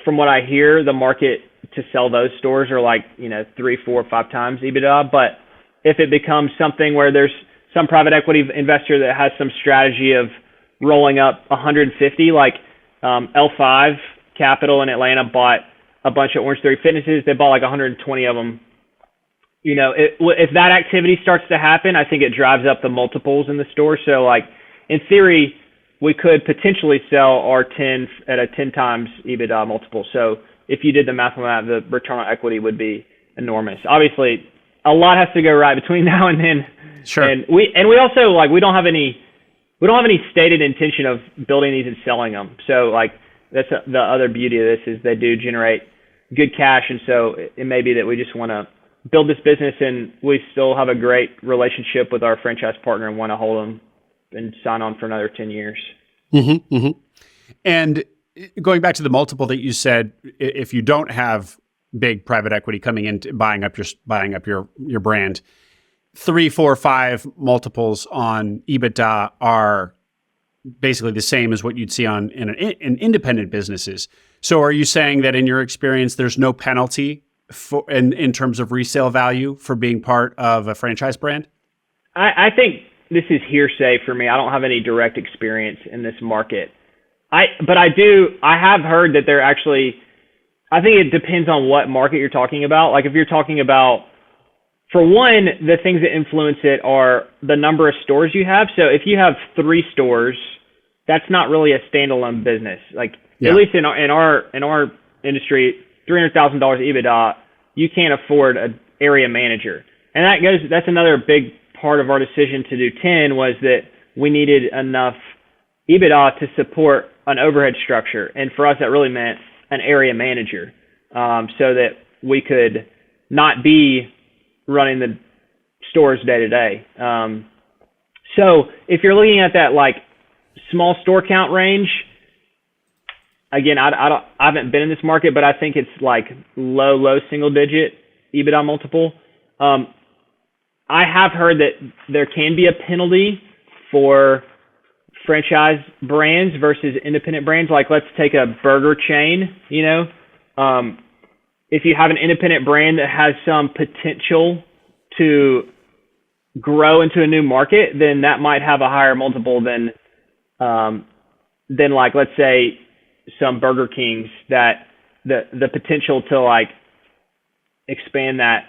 from what I hear, the market to sell those stores are like, 3, 4, 5 times EBITDA. But if it becomes something where there's some private equity investor that has some strategy of rolling up 150, like L5 Capital in Atlanta bought a bunch of Orange Theory Fitnesses. They bought like 120 of them. If that activity starts to happen, I think it drives up the multiples in the store. So like in theory, we could potentially sell our 10 at a 10 times EBITDA multiple. So if you did the math on that, the return on equity would be enormous. Obviously, a lot has to go right between now and then. Sure. And we also like we don't have any stated intention of building these and selling them. So like that's the other beauty of this is they do generate good cash, and so it may be that we just want to build this business and we still have a great relationship with our franchise partner and want to hold them and sign on for another 10 years. And going back to the multiple that you said, if you don't have big private equity coming in buying up your brand, 3, 4, 5 multiples on EBITDA are basically the same as what you'd see in independent businesses. So are you saying that in your experience, there's no penalty in terms of resale value for being part of a franchise brand? I think this is hearsay for me. I don't have any direct experience in this market. But I have heard that they're actually, I think it depends on what market you're talking about. Like if you're talking about, for one, the things that influence it are the number of stores you have. So if you have 3 stores, that's not really a standalone business. Like at least in our industry, $300,000 EBITDA, you can't afford an area manager. And that's another big part of our decision to do 10 was that we needed enough EBITDA to support an overhead structure. And for us, that really meant an area manager, so that we could not be running the stores day to day. So if you're looking at that like small store count range, again, I haven't been in this market, but I think it's like low single digit EBITDA multiple. I have heard that there can be a penalty for franchise brands versus independent brands. Like let's take a burger chain, if you have an independent brand that has some potential to grow into a new market, then that might have a higher multiple than like, let's say some Burger Kings that the potential to like expand that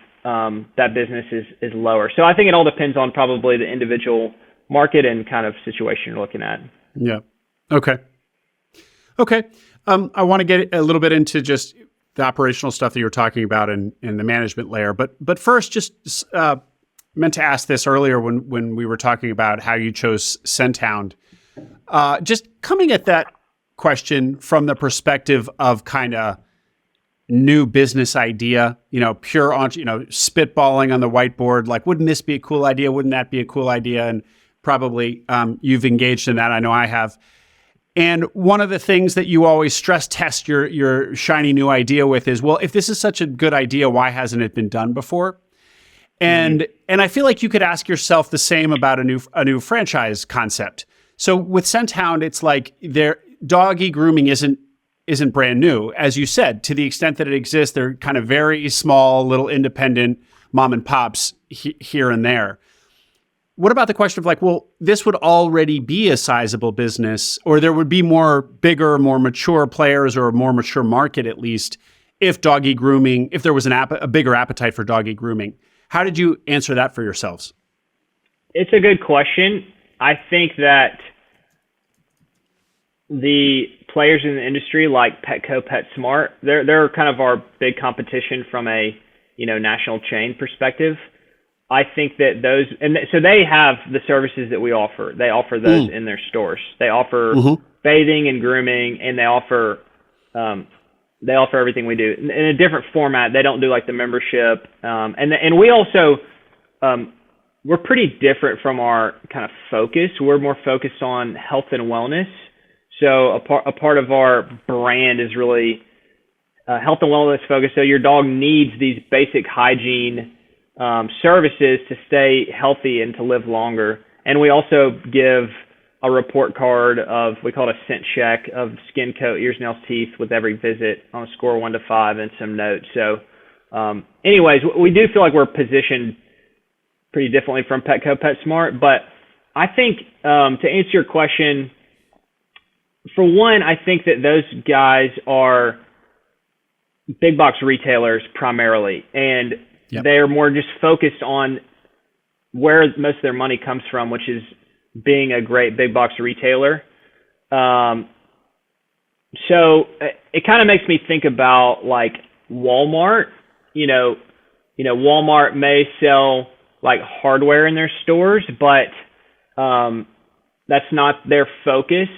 business is lower. So I think it all depends on probably the individual market and kind of situation you're looking at. Yeah. Okay. I want to get a little bit into just the operational stuff that you were talking about in the management layer. But first, just meant to ask this earlier when we were talking about how you chose Scenthound. Just coming at that question from the perspective of kind of new business idea, pure, spitballing on the whiteboard, like, wouldn't this be a cool idea? Wouldn't that be a cool idea? And probably you've engaged in that. I know I have. And one of the things that you always stress test your shiny new idea with is, well, if this is such a good idea, why hasn't it been done before? And I feel like you could ask yourself the same about a new franchise concept. So with Scenthound, it's like doggy grooming isn't brand new. As you said, to the extent that it exists, they're kind of very small, little independent mom and pops here and there. what about the question of like, well, this would already be a sizable business, or there would be more bigger, more mature players, or a more mature market at least, if doggy grooming, if there was a bigger appetite for doggy grooming. How did you answer that for yourselves? It's a good question. I think that the players in the industry like Petco, PetSmart, they're kind of our big competition from a national chain perspective. I think that so they have the services that we offer. They offer those in their stores. They offer bathing and grooming, and they offer everything we do in a different format. They don't do like the membership, and we also we're pretty different from our kind of focus. We're more focused on health and wellness. So a part of our brand is really health and wellness focused. So your dog needs these basic hygiene services to stay healthy and to live longer. And we also give a report card we call it a scent check of skin, coat, ears, nails, teeth with every visit on a score 1 to 5 and some notes. So anyways, we do feel like we're positioned pretty differently from Petco, PetSmart. But I think to answer your question, for one, I think that those guys are big box retailers primarily, and they're more just focused on where most of their money comes from, which is being a great big box retailer. So it kind of makes me think about like Walmart. Walmart may sell like hardware in their stores, but that's not their focus.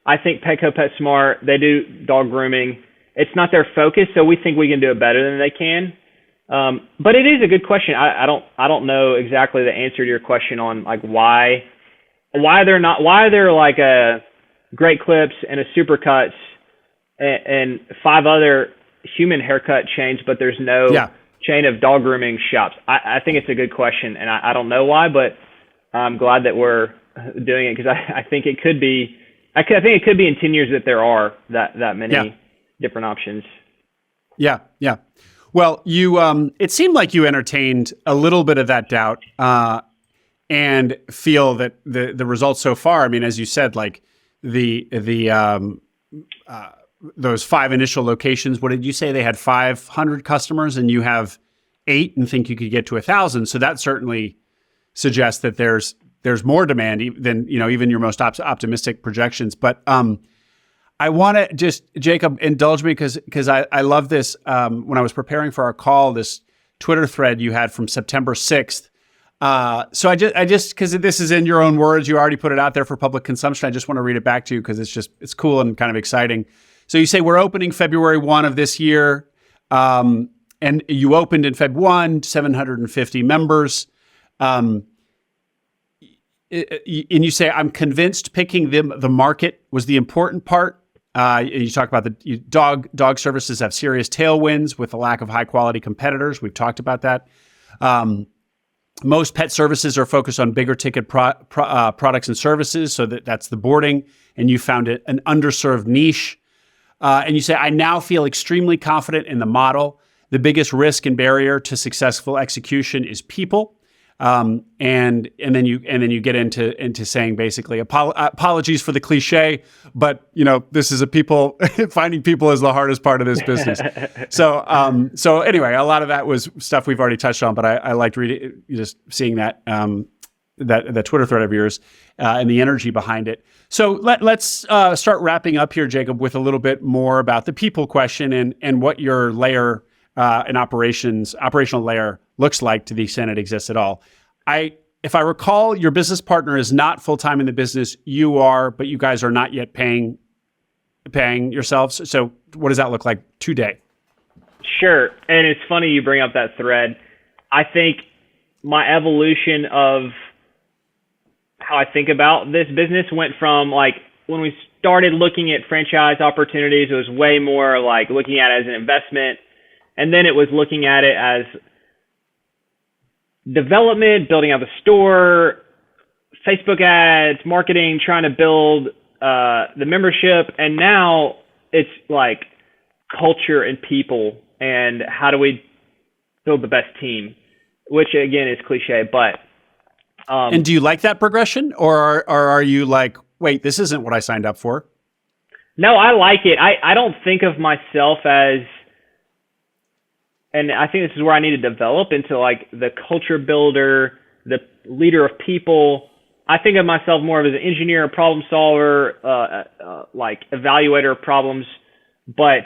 I think Petco, PetSmart, they do dog grooming. It's not their focus, so we think we can do it better than they can. But it is a good question. I don't know exactly the answer to your question on like why they're like a Great Clips and a Supercuts and 5 other human haircut chains, but there's no chain of dog grooming shops. I think it's a good question, and I don't know why, but I'm glad that we're doing it because I think it could be. I think it could be in 10 years that there are that many different options. Yeah. Well, you it seemed like you entertained a little bit of that doubt and feel that the results so far. I mean, as you said, like those 5 initial locations. What did you say? They had 500 customers, and you have 8, and think you could get to 1,000. So that certainly suggests that there's more demand than even your most optimistic projections. But I want to just, Jacob, indulge me because I love this. When I was preparing for our call, this Twitter thread you had from September 6th. So I just because this is in your own words, you already put it out there for public consumption. I just want to read it back to you because it's cool and kind of exciting. So you say we're opening February 1 of this year, and you opened in Feb 1, 750 members. And you say, I'm convinced picking the market was the important part. You talk about the dog services have serious tailwinds with a lack of high quality competitors. We've talked about that. Most pet services are focused on bigger ticket products and services. So that's the boarding, and you found it an underserved niche. And you say, I now feel extremely confident in the model. The biggest risk and barrier to successful execution is people. And then you get into saying basically apologies for the cliche, but this is finding people is the hardest part of this business. So anyway, a lot of that was stuff we've already touched on, but I liked reading, just seeing that Twitter thread of yours, and the energy behind it. So let's start wrapping up here, Jacob, with a little bit more about the people question and what your layer and operational layer looks like to the extent it exists at all. If I recall, your business partner is not full-time in the business. You are, but you guys are not yet paying yourselves. So what does that look like today? Sure. And it's funny you bring up that thread. I think my evolution of how I think about this business went from like when we started looking at franchise opportunities, it was way more like looking at it as an investment. And then it was looking at it as development, building out the store, Facebook ads, marketing, trying to build the membership. And now it's like culture and people and how do we build the best team, which again is cliche, but And do you like that progression, or are you like, wait, this isn't what I signed up for? No, I like it. I don't think of myself as, and I think this is where I need to develop into like the culture builder, the leader of people. I think of myself more of as an engineer, problem solver, like evaluator of problems. But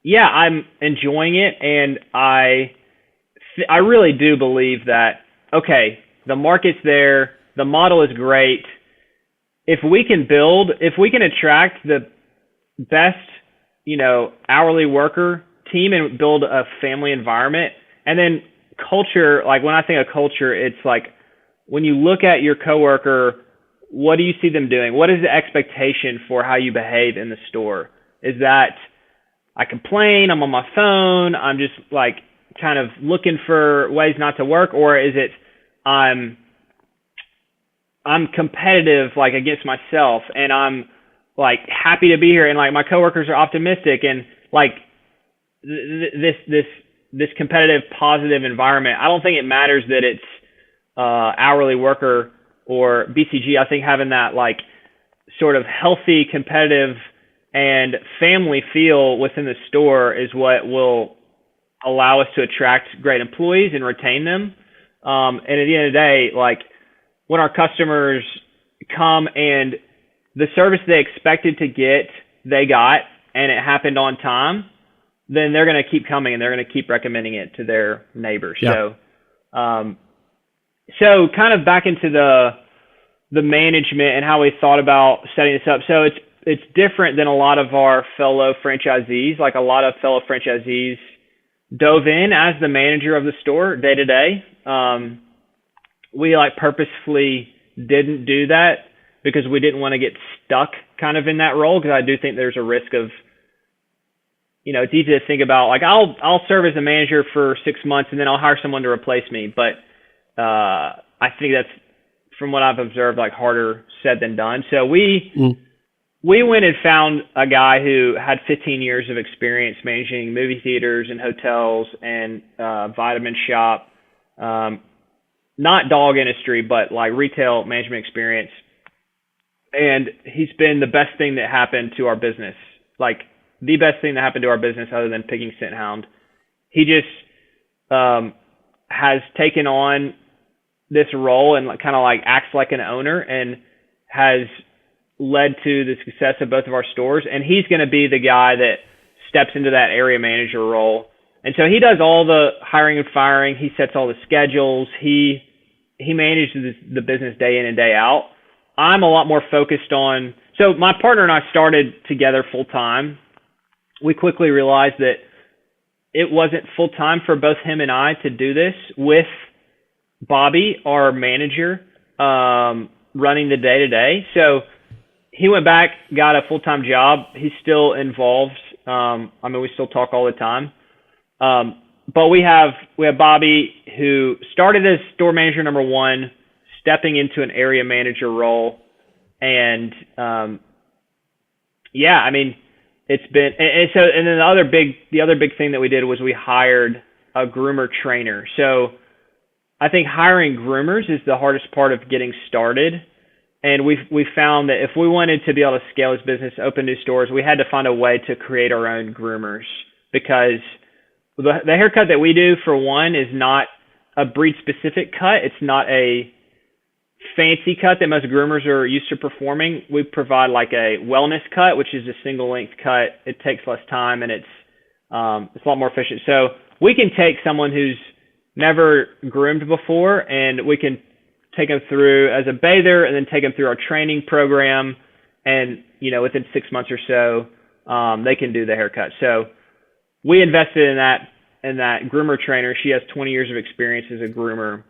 yeah, I'm enjoying it, and I really do believe that, okay, the market's there, the model is great. If we can attract the best, hourly worker team and build a family environment, and then culture, like when I think of culture, it's like when you look at your coworker, what do you see them doing? What is the expectation for how you behave in the store? Is that I complain, I'm on my phone, I'm just like kind of looking for ways not to work, or is it I'm competitive, like against myself, and I'm like happy to be here, and like my coworkers are optimistic, and like this competitive, positive environment. I don't think it matters that it's hourly worker or BCG. I think having that like sort of healthy, competitive, and family feel within the store is what will allow us to attract great employees and retain them. And at the end of the day, like when our customers come and the service they expected to get, they got, and it happened on time, then they're going to keep coming and they're going to keep recommending it to their neighbors. Yeah. So kind of back into the management and how we thought about setting this up. So it's different than a lot of our fellow franchisees. Like a lot of fellow franchisees dove in as the manager of the store day to day. We like purposefully didn't do that because we didn't want to get stuck kind of in that role, because I do think there's a risk of, it's easy to think about like I'll serve as a manager for 6 months and then I'll hire someone to replace me. But I think that's, from what I've observed, like harder said than done. So we went and found a guy who had 15 years of experience managing movie theaters and hotels and vitamin shop, not dog industry, but like retail management experience. And he's been the best thing that happened to our business, like the best thing that happened to our business other than picking Scenthound. He just has taken on this role and kind of like acts like an owner and has led to the success of both of our stores. And he's going to be the guy that steps into that area manager role. And so he does all the hiring and firing. He sets all the schedules. He manages the business day in and day out. I'm a lot more focused on, so my partner and I started together full time. We quickly realized that it wasn't full time for both him and I to do this with Bobby, our manager, running the day to day. So he went back, got a full-time job. He's still involved. We still talk all the time. But we have Bobby, who started as store manager number 1, stepping into an area manager role. And it's been, and then the other big thing that we did was we hired a groomer trainer. So I think hiring groomers is the hardest part of getting started. And we found that if we wanted to be able to scale this business, open new stores, we had to find a way to create our own groomers, because the haircut that we do, for one, is not a breed-specific cut. It's not a fancy cut that most groomers are used to performing. We provide like a wellness cut, which is a single-length cut. It takes less time, and it's a lot more efficient. So we can take someone who's never groomed before, and we can take them through as a bather and then take them through our training program. And, within 6 months or so, they can do the haircut. So we invested in that groomer trainer. She has 20 years of experience as a groomer,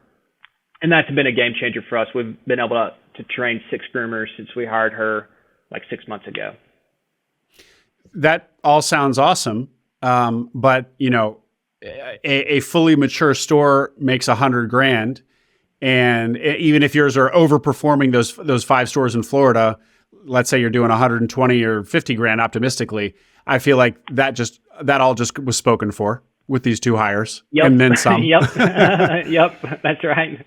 and that's been a game changer for us. We've been able to train 6 groomers since we hired her like 6 months ago. That all sounds awesome. But a fully mature store makes $100,000. And even if yours are overperforming those 5 stores in Florida, let's say you're doing 120 or 50 grand optimistically, I feel like that all just was spoken for with these 2 hires. Yep. And then some. Yep. Yep. That's right.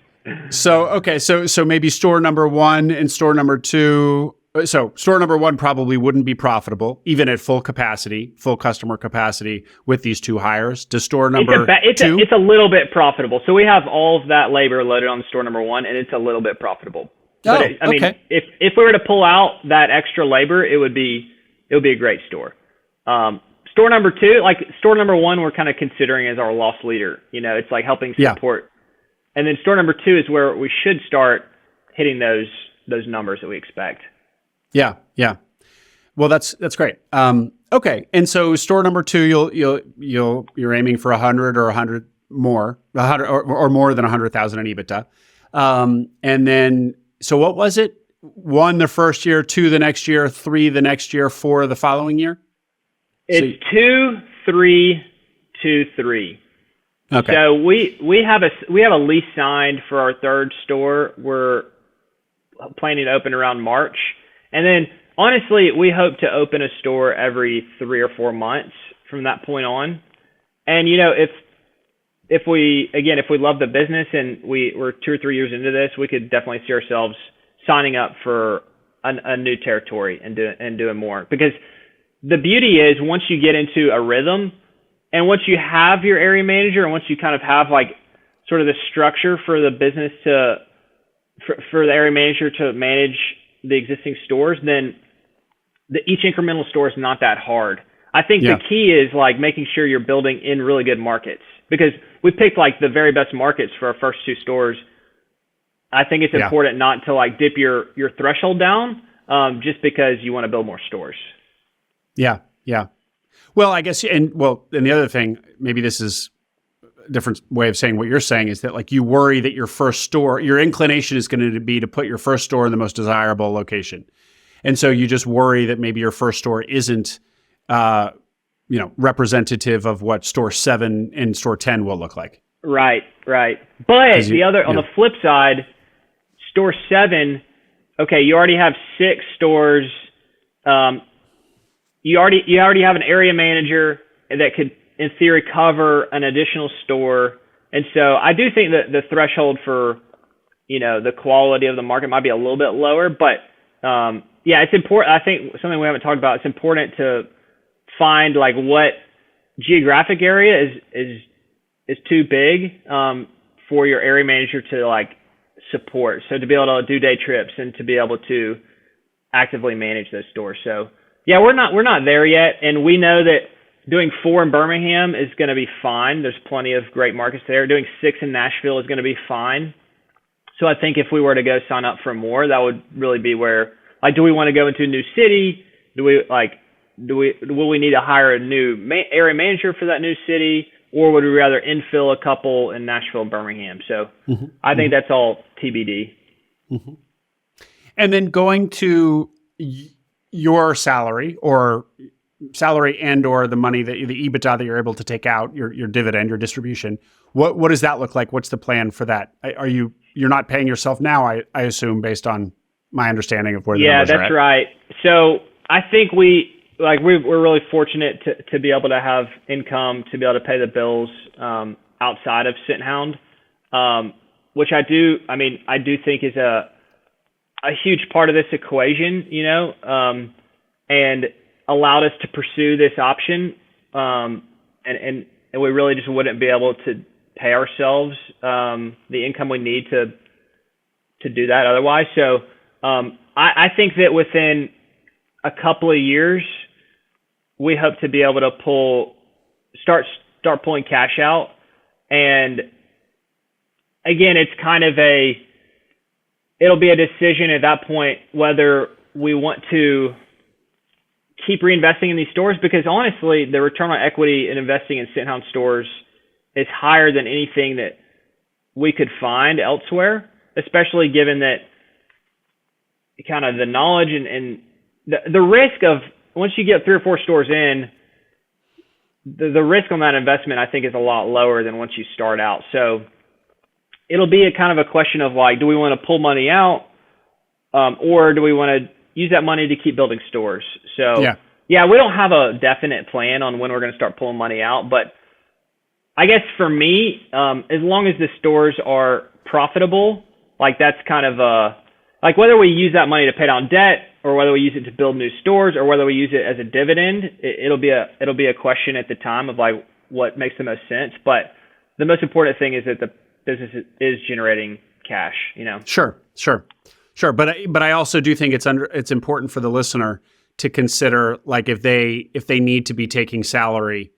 So maybe store number one and store number two. So store number one probably wouldn't be profitable, even at full capacity, full customer capacity with these two hires. Does store number two? It's a little bit profitable. So we have all of that labor loaded on store number one, and it's a little bit profitable. But I mean, if we were to pull out that extra labor, it would be a great store. Store number two, like store number one, we're kind of considering as our loss leader. You know, it's like helping support. Yeah. And then store number two is where we should start hitting those numbers that we expect. Yeah. Well, that's great. Okay, and so store number two, you're aiming for 100 or 100 more, 100 or more than 100,000 in EBITDA. And then, so what was it? 1 the first year, 2 the next year, 3 the next year, 4 the following year. It's 2, 3, 2, 3. Okay. So we have a lease signed for our third store. We're planning to open around March. And then, honestly, we hope to open a store every 3 or 4 months from that point on. And, you know, if we love the business and we're 2 or 3 years into this, we could definitely see ourselves signing up for a new territory and doing more. Because the beauty is once you get into a rhythm and once you have your area manager and once you kind of have like sort of the structure for the business for the area manager to manage the existing stores, then each incremental store is not that hard. I think the key is like making sure you're building in really good markets, because we picked like the very best markets for our first 2 stores. I think it's important not to like dip your threshold down just because you want to build more stores. Yeah. Well, I guess, and the other thing, maybe this is a different way of saying what you're saying, is that like you worry that your first store, your inclination is going to be to put your first store in the most desirable location. And so you just worry that maybe your first store isn't, representative of what store 7 and store 10 will look like. Right. But on the flip side, store 7, okay, you already have 6 stores. You already have an area manager that could, in theory, cover an additional store. And so I do think that the threshold for, the quality of the market might be a little bit lower, but it's important. I think something we haven't talked about, it's important to find like what geographic area is too big for your area manager to like support. So to be able to do day trips and to be able to actively manage those stores. So we're not there yet. And we know that doing 4 in Birmingham is going to be fine. There's plenty of great markets there. Doing 6 in Nashville is going to be fine. So I think if we were to go sign up for more, that would really be where, like, do we want to go into a new city? Will we need to hire a new area manager for that new city, or would we rather infill a couple in Nashville and Birmingham? So I think that's all TBD. Mm-hmm. And then going to your salary and or the money the EBITDA that you're able to take out, your dividend, your distribution, what does that look like? What's the plan for that? You're not paying yourself now, I assume, based on my understanding of where the numbers are at. Yeah, that's right. So I think we're really fortunate to be able to have income to be able to pay the bills outside of Scenthound, which I do think is a huge part of this equation, and allowed us to pursue this option, and we really just wouldn't be able to pay ourselves the income we need to do that otherwise. So I think that within a couple of years, we hope to be able to start pulling cash out. And again, it's kind of it'll be a decision at that point whether we want to keep reinvesting in these stores, because honestly, the return on equity in investing in Scenthound stores is higher than anything that we could find elsewhere, especially given that kind of the knowledge and the risk of, once you get 3 or 4 stores in, the risk on that investment, I think, is a lot lower than once you start out. So it'll be a kind of a question of like, do we want to pull money out, or do we want to use that money to keep building stores? So we don't have a definite plan on when we're going to start pulling money out, but I guess for me, as long as the stores are profitable, like that's kind of like whether we use that money to pay down debt or whether we use it to build new stores or whether we use it as a dividend, it'll be a question at the time of like what makes the most sense. But the most important thing is that the business is generating cash, you know? Sure. But I also do think it's important for the listener to consider, like, if they need to be taking salary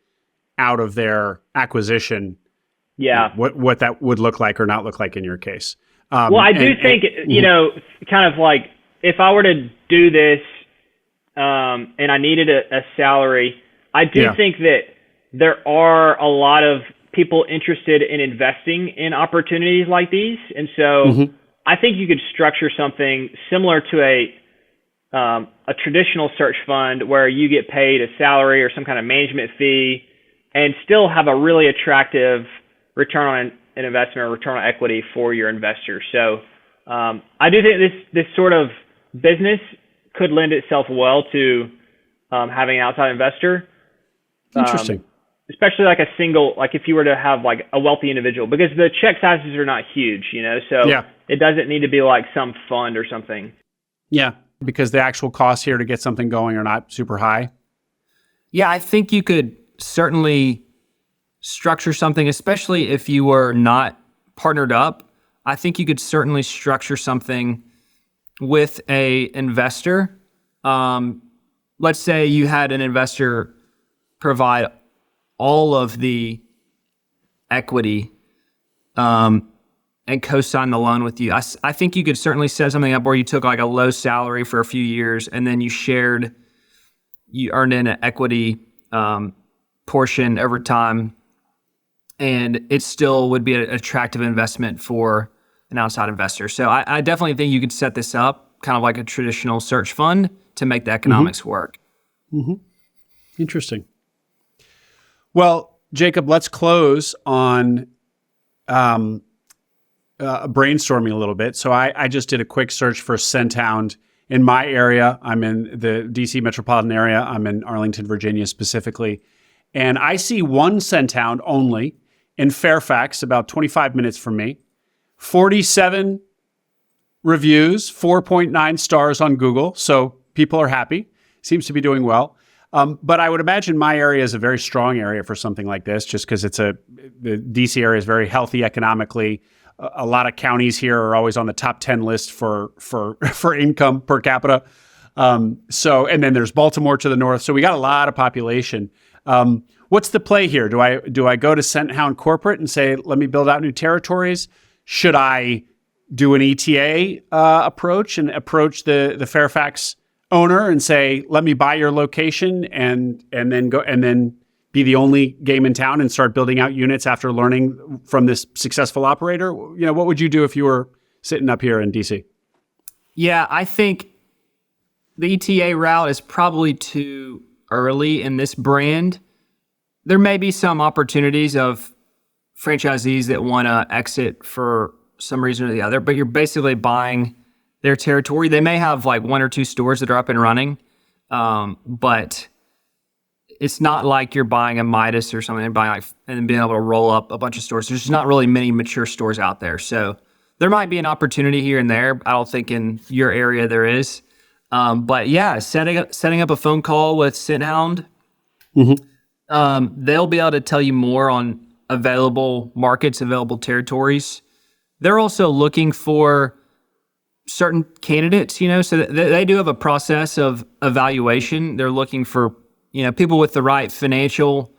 out of their acquisition, what that would look like or not look like in your case. Well, I do think, you know, kind of like if I were to do this and I needed a salary, I do think that there are a lot of people interested in investing in opportunities like these. And so I think you could structure something similar to a traditional search fund where you get paid a salary or some kind of management fee and still have a really attractive return on an investment or return on equity for your investors. So I do think this sort of business could lend itself well to having an outside investor. Interesting. Especially like if you were to have like a wealthy individual, because the check sizes are not huge, you know, so it doesn't need to be like some fund or something. Yeah, because the actual costs here to get something going are not super high. Yeah, I think you could certainly structure something, especially if you were not partnered up. I think you could certainly structure something with a investor. Let's say you had an investor provide all of the equity and co-sign the loan with you. I think you could certainly set something up where you took like a low salary for a few years and then you earned in an equity portion over time, and it still would be an attractive investment for an outside investor. So I definitely think you could set this up kind of like a traditional search fund to make the economics work. Well, Jacob, let's close on brainstorming a little bit. So I just did a quick search for Scenthound in my area. I'm in the DC metropolitan area. I'm in Arlington, Virginia specifically. And I see one Scenthound only in Fairfax, about 25 minutes from me. 47 reviews, 4.9 stars on Google. So people are happy. Seems to be doing well. But I would imagine my area is a very strong area for something like this, just because the DC area is very healthy economically. A lot of counties here are always on the top 10 list for income per capita. And then there's Baltimore to the north. So we got a lot of population. What's the play here? Do I go to Scenthound corporate and say, let me build out new territories? Should I do an ETA approach and approach the Fairfax owner and say, let me buy your location and then be the only game in town and start building out units after learning from this successful operator? You know, what would you do if you were sitting up here in DC? Yeah, I think the ETA route is probably too early in this brand. There may be some opportunities of franchisees that want to exit for some reason or the other, but you're basically buying their territory. They may have like one or two stores that are up and running, but it's not like you're buying a Midas or something and buying and being able to roll up a bunch of stores. There's just not really many mature stores out there. So there might be an opportunity here and there. I don't think in your area there is. But yeah, setting up a phone call with Scenthound, they'll be able to tell you more on available markets, available territories. They're also looking for certain candidates, you know, so they do have a process of evaluation. They're looking for, you know, people with the right financial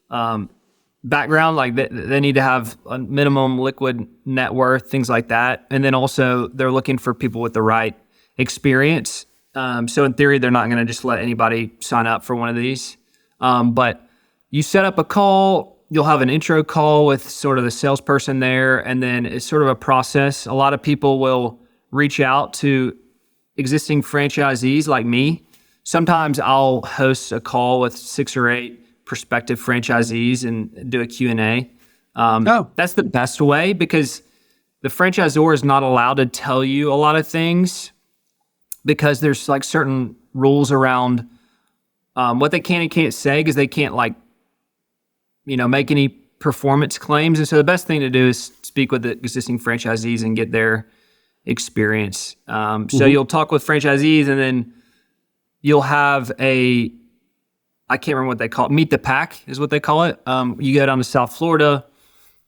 background, like they need to have a minimum liquid net worth, things like that. And then also they're looking for people with the right experience. So in theory, they're not going to just let anybody sign up for one of these. But you set up a call, you'll have an intro call with sort of the salesperson there, and then it's sort of a process. A lot of people will reach out to existing franchisees like me. Sometimes I'll host a call with 6 or 8 prospective franchisees and do a Q&A. That's the best way because the franchisor is not allowed to tell you a lot of things because there's like certain rules around what they can and can't say because they can't like, you know, make any performance claims. And so the best thing to do is speak with the existing franchisees and get their experience. So you'll talk with franchisees, and then you'll have I can't remember what they call it. Meet the pack is what they call it. You go down to South Florida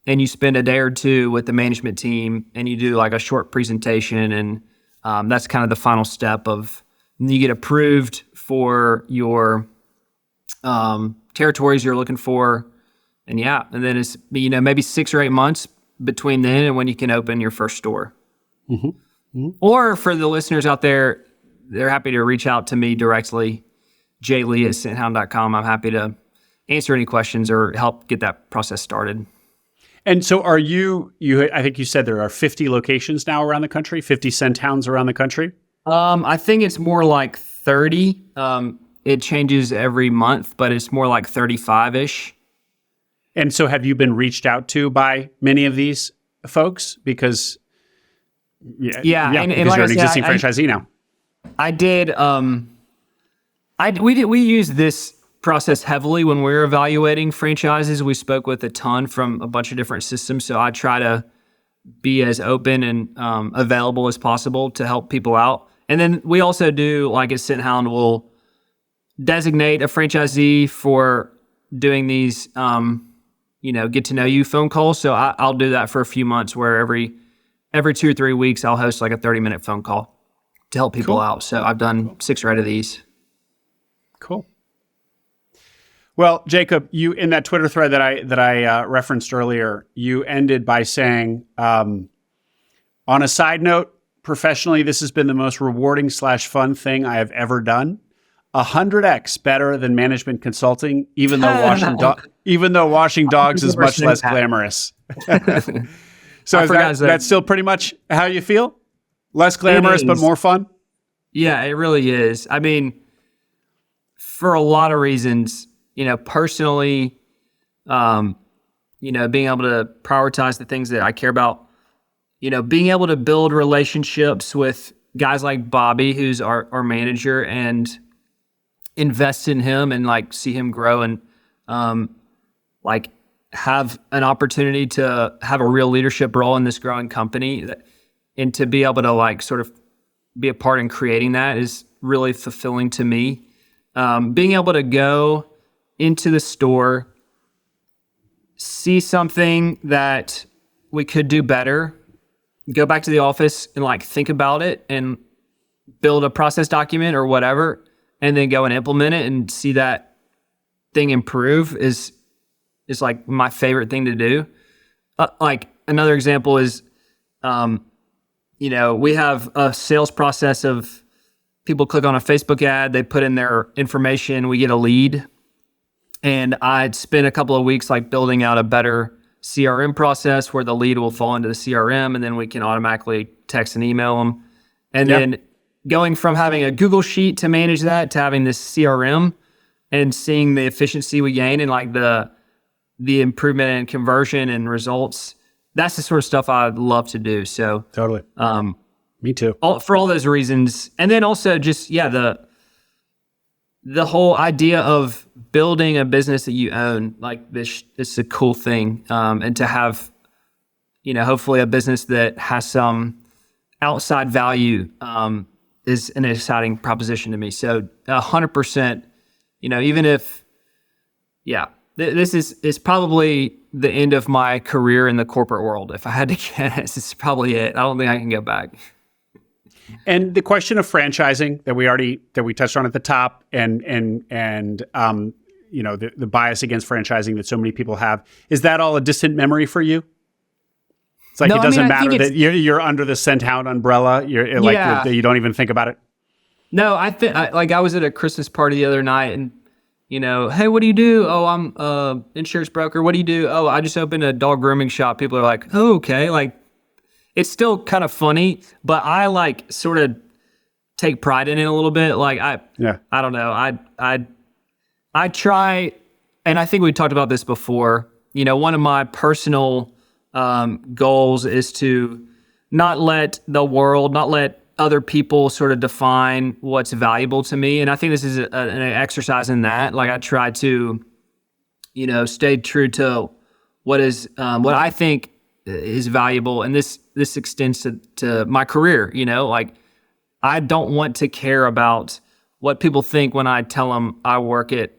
and you spend a day or two with the management team and you do like a short presentation. And that's kind of the final step of you get approved for your territories you're looking for. And and then it's, maybe 6 or 8 months between then and when you can open your first store. Or for the listeners out there, they're happy to reach out to me directly, jlee@scenthound.com. I'm happy to answer any questions or help get that process started. And so are you, I think you said there are 50 locations now around the country, 50 Scenthounds around the country? I think it's more like 30. It changes every month, but it's more like 35-ish. And so have you been reached out to by many of these folks? Because and because like you're an existing I franchisee now. I did. We used this process heavily when we were evaluating franchises. We spoke with a ton from a bunch of different systems, so I try to be as open and available as possible to help people out. And then we also do, like at Scenthound, we'll designate a franchisee for doing these, get to know you phone calls. So I'll do that for a few months, where every 2 or 3 weeks I'll host like a 30-minute phone call to help people out. So I've done 6 or 8 of these. Cool. Well, Jacob, you in that Twitter thread that I referenced earlier, you ended by saying, on a side note, professionally, this has been the most rewarding / fun thing I have ever done. 100x better than management consulting, even though washing dogs is much less glamorous. So that's still pretty much how you feel? Less glamorous, but more fun? Yeah, it really is. I mean, for a lot of reasons, personally, being able to prioritize the things that I care about, being able to build relationships with guys like Bobby, who's our manager, and invest in him and like see him grow and have an opportunity to have a real leadership role in this growing company, and to be able to like sort of be a part in creating that is really fulfilling to me. Being able to go into the store, see something that we could do better, go back to the office and like think about it and build a process document or whatever, and then go and implement it and see that thing improve is like my favorite thing to do. Like another example is, we have a sales process of people click on a Facebook ad, they put in their information, we get a lead. And I'd spent a couple of weeks like building out a better CRM process where the lead will fall into the CRM, and then we can automatically text and email them. And then going from having a Google Sheet to manage that to having this CRM and seeing the efficiency we gain and like the improvement in conversion and results, that's the sort of stuff I love to do. So totally. Me too. For all those reasons. And then also just, the whole idea of building a business that you own, like this is a cool thing. And to have, hopefully a business that has some outside value, is an exciting proposition to me. So 100%, even if, this is probably the end of my career in the corporate world. If I had to guess, this is probably it. I don't think I can go back. And the question of franchising that we touched on at the top, and the bias against franchising that so many people have, is that all a distant memory for you? It's like, it doesn't matter that you're under the Scenthound umbrella. You don't even think about it. No, I think I was at a Christmas party the other night, and hey, what do you do? Oh, I'm an insurance broker. What do you do? Oh, I just opened a dog grooming shop. People are like, oh, okay, like. It's still kind of funny, but I like sort of take pride in it a little bit. Like I don't know. I try, and I think we talked about this before. One of my personal goals is to not let other people sort of define what's valuable to me. And I think this is an exercise in that. Like I try to, stay true to what I think is valuable, and this extends to my career. Like I don't want to care about what people think when I tell them I work at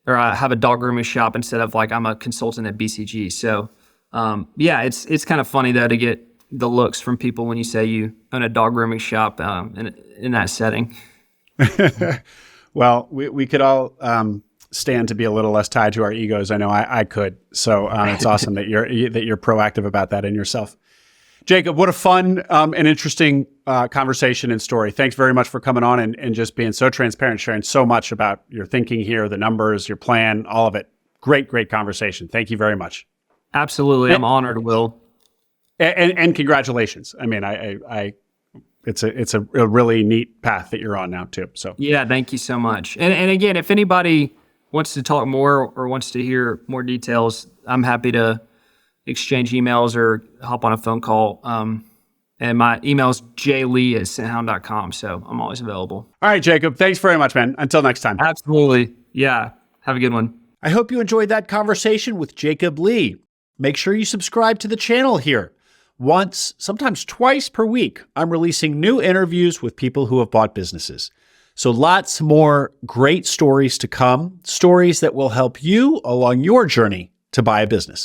or I have a dog grooming shop instead of like I'm a consultant at BCG. So it's kind of funny though to get the looks from people when you say you own a dog grooming shop in that setting. Well, we could all stand to be a little less tied to our egos. I know I could. So it's awesome that you're proactive about that in yourself. Jacob, what a fun and interesting conversation and story. Thanks very much for coming on and just being so transparent, sharing so much about your thinking here, the numbers, your plan, all of it. Great conversation. Thank you very much. Absolutely. I'm honored, Will. And congratulations. I mean, it's a really neat path that you're on now too. So yeah, thank you so much. And again, if anybody wants to talk more or wants to hear more details, I'm happy to exchange emails or hop on a phone call. And my email is jlee@scenthound.com. So I'm always available. All right, Jacob. Thanks very much, man. Until next time. Absolutely. Yeah. Have a good one. I hope you enjoyed that conversation with Jacob Lee. Make sure you subscribe to the channel here. Once, sometimes twice per week, I'm releasing new interviews with people who have bought businesses. So lots more great stories to come, stories that will help you along your journey to buy a business.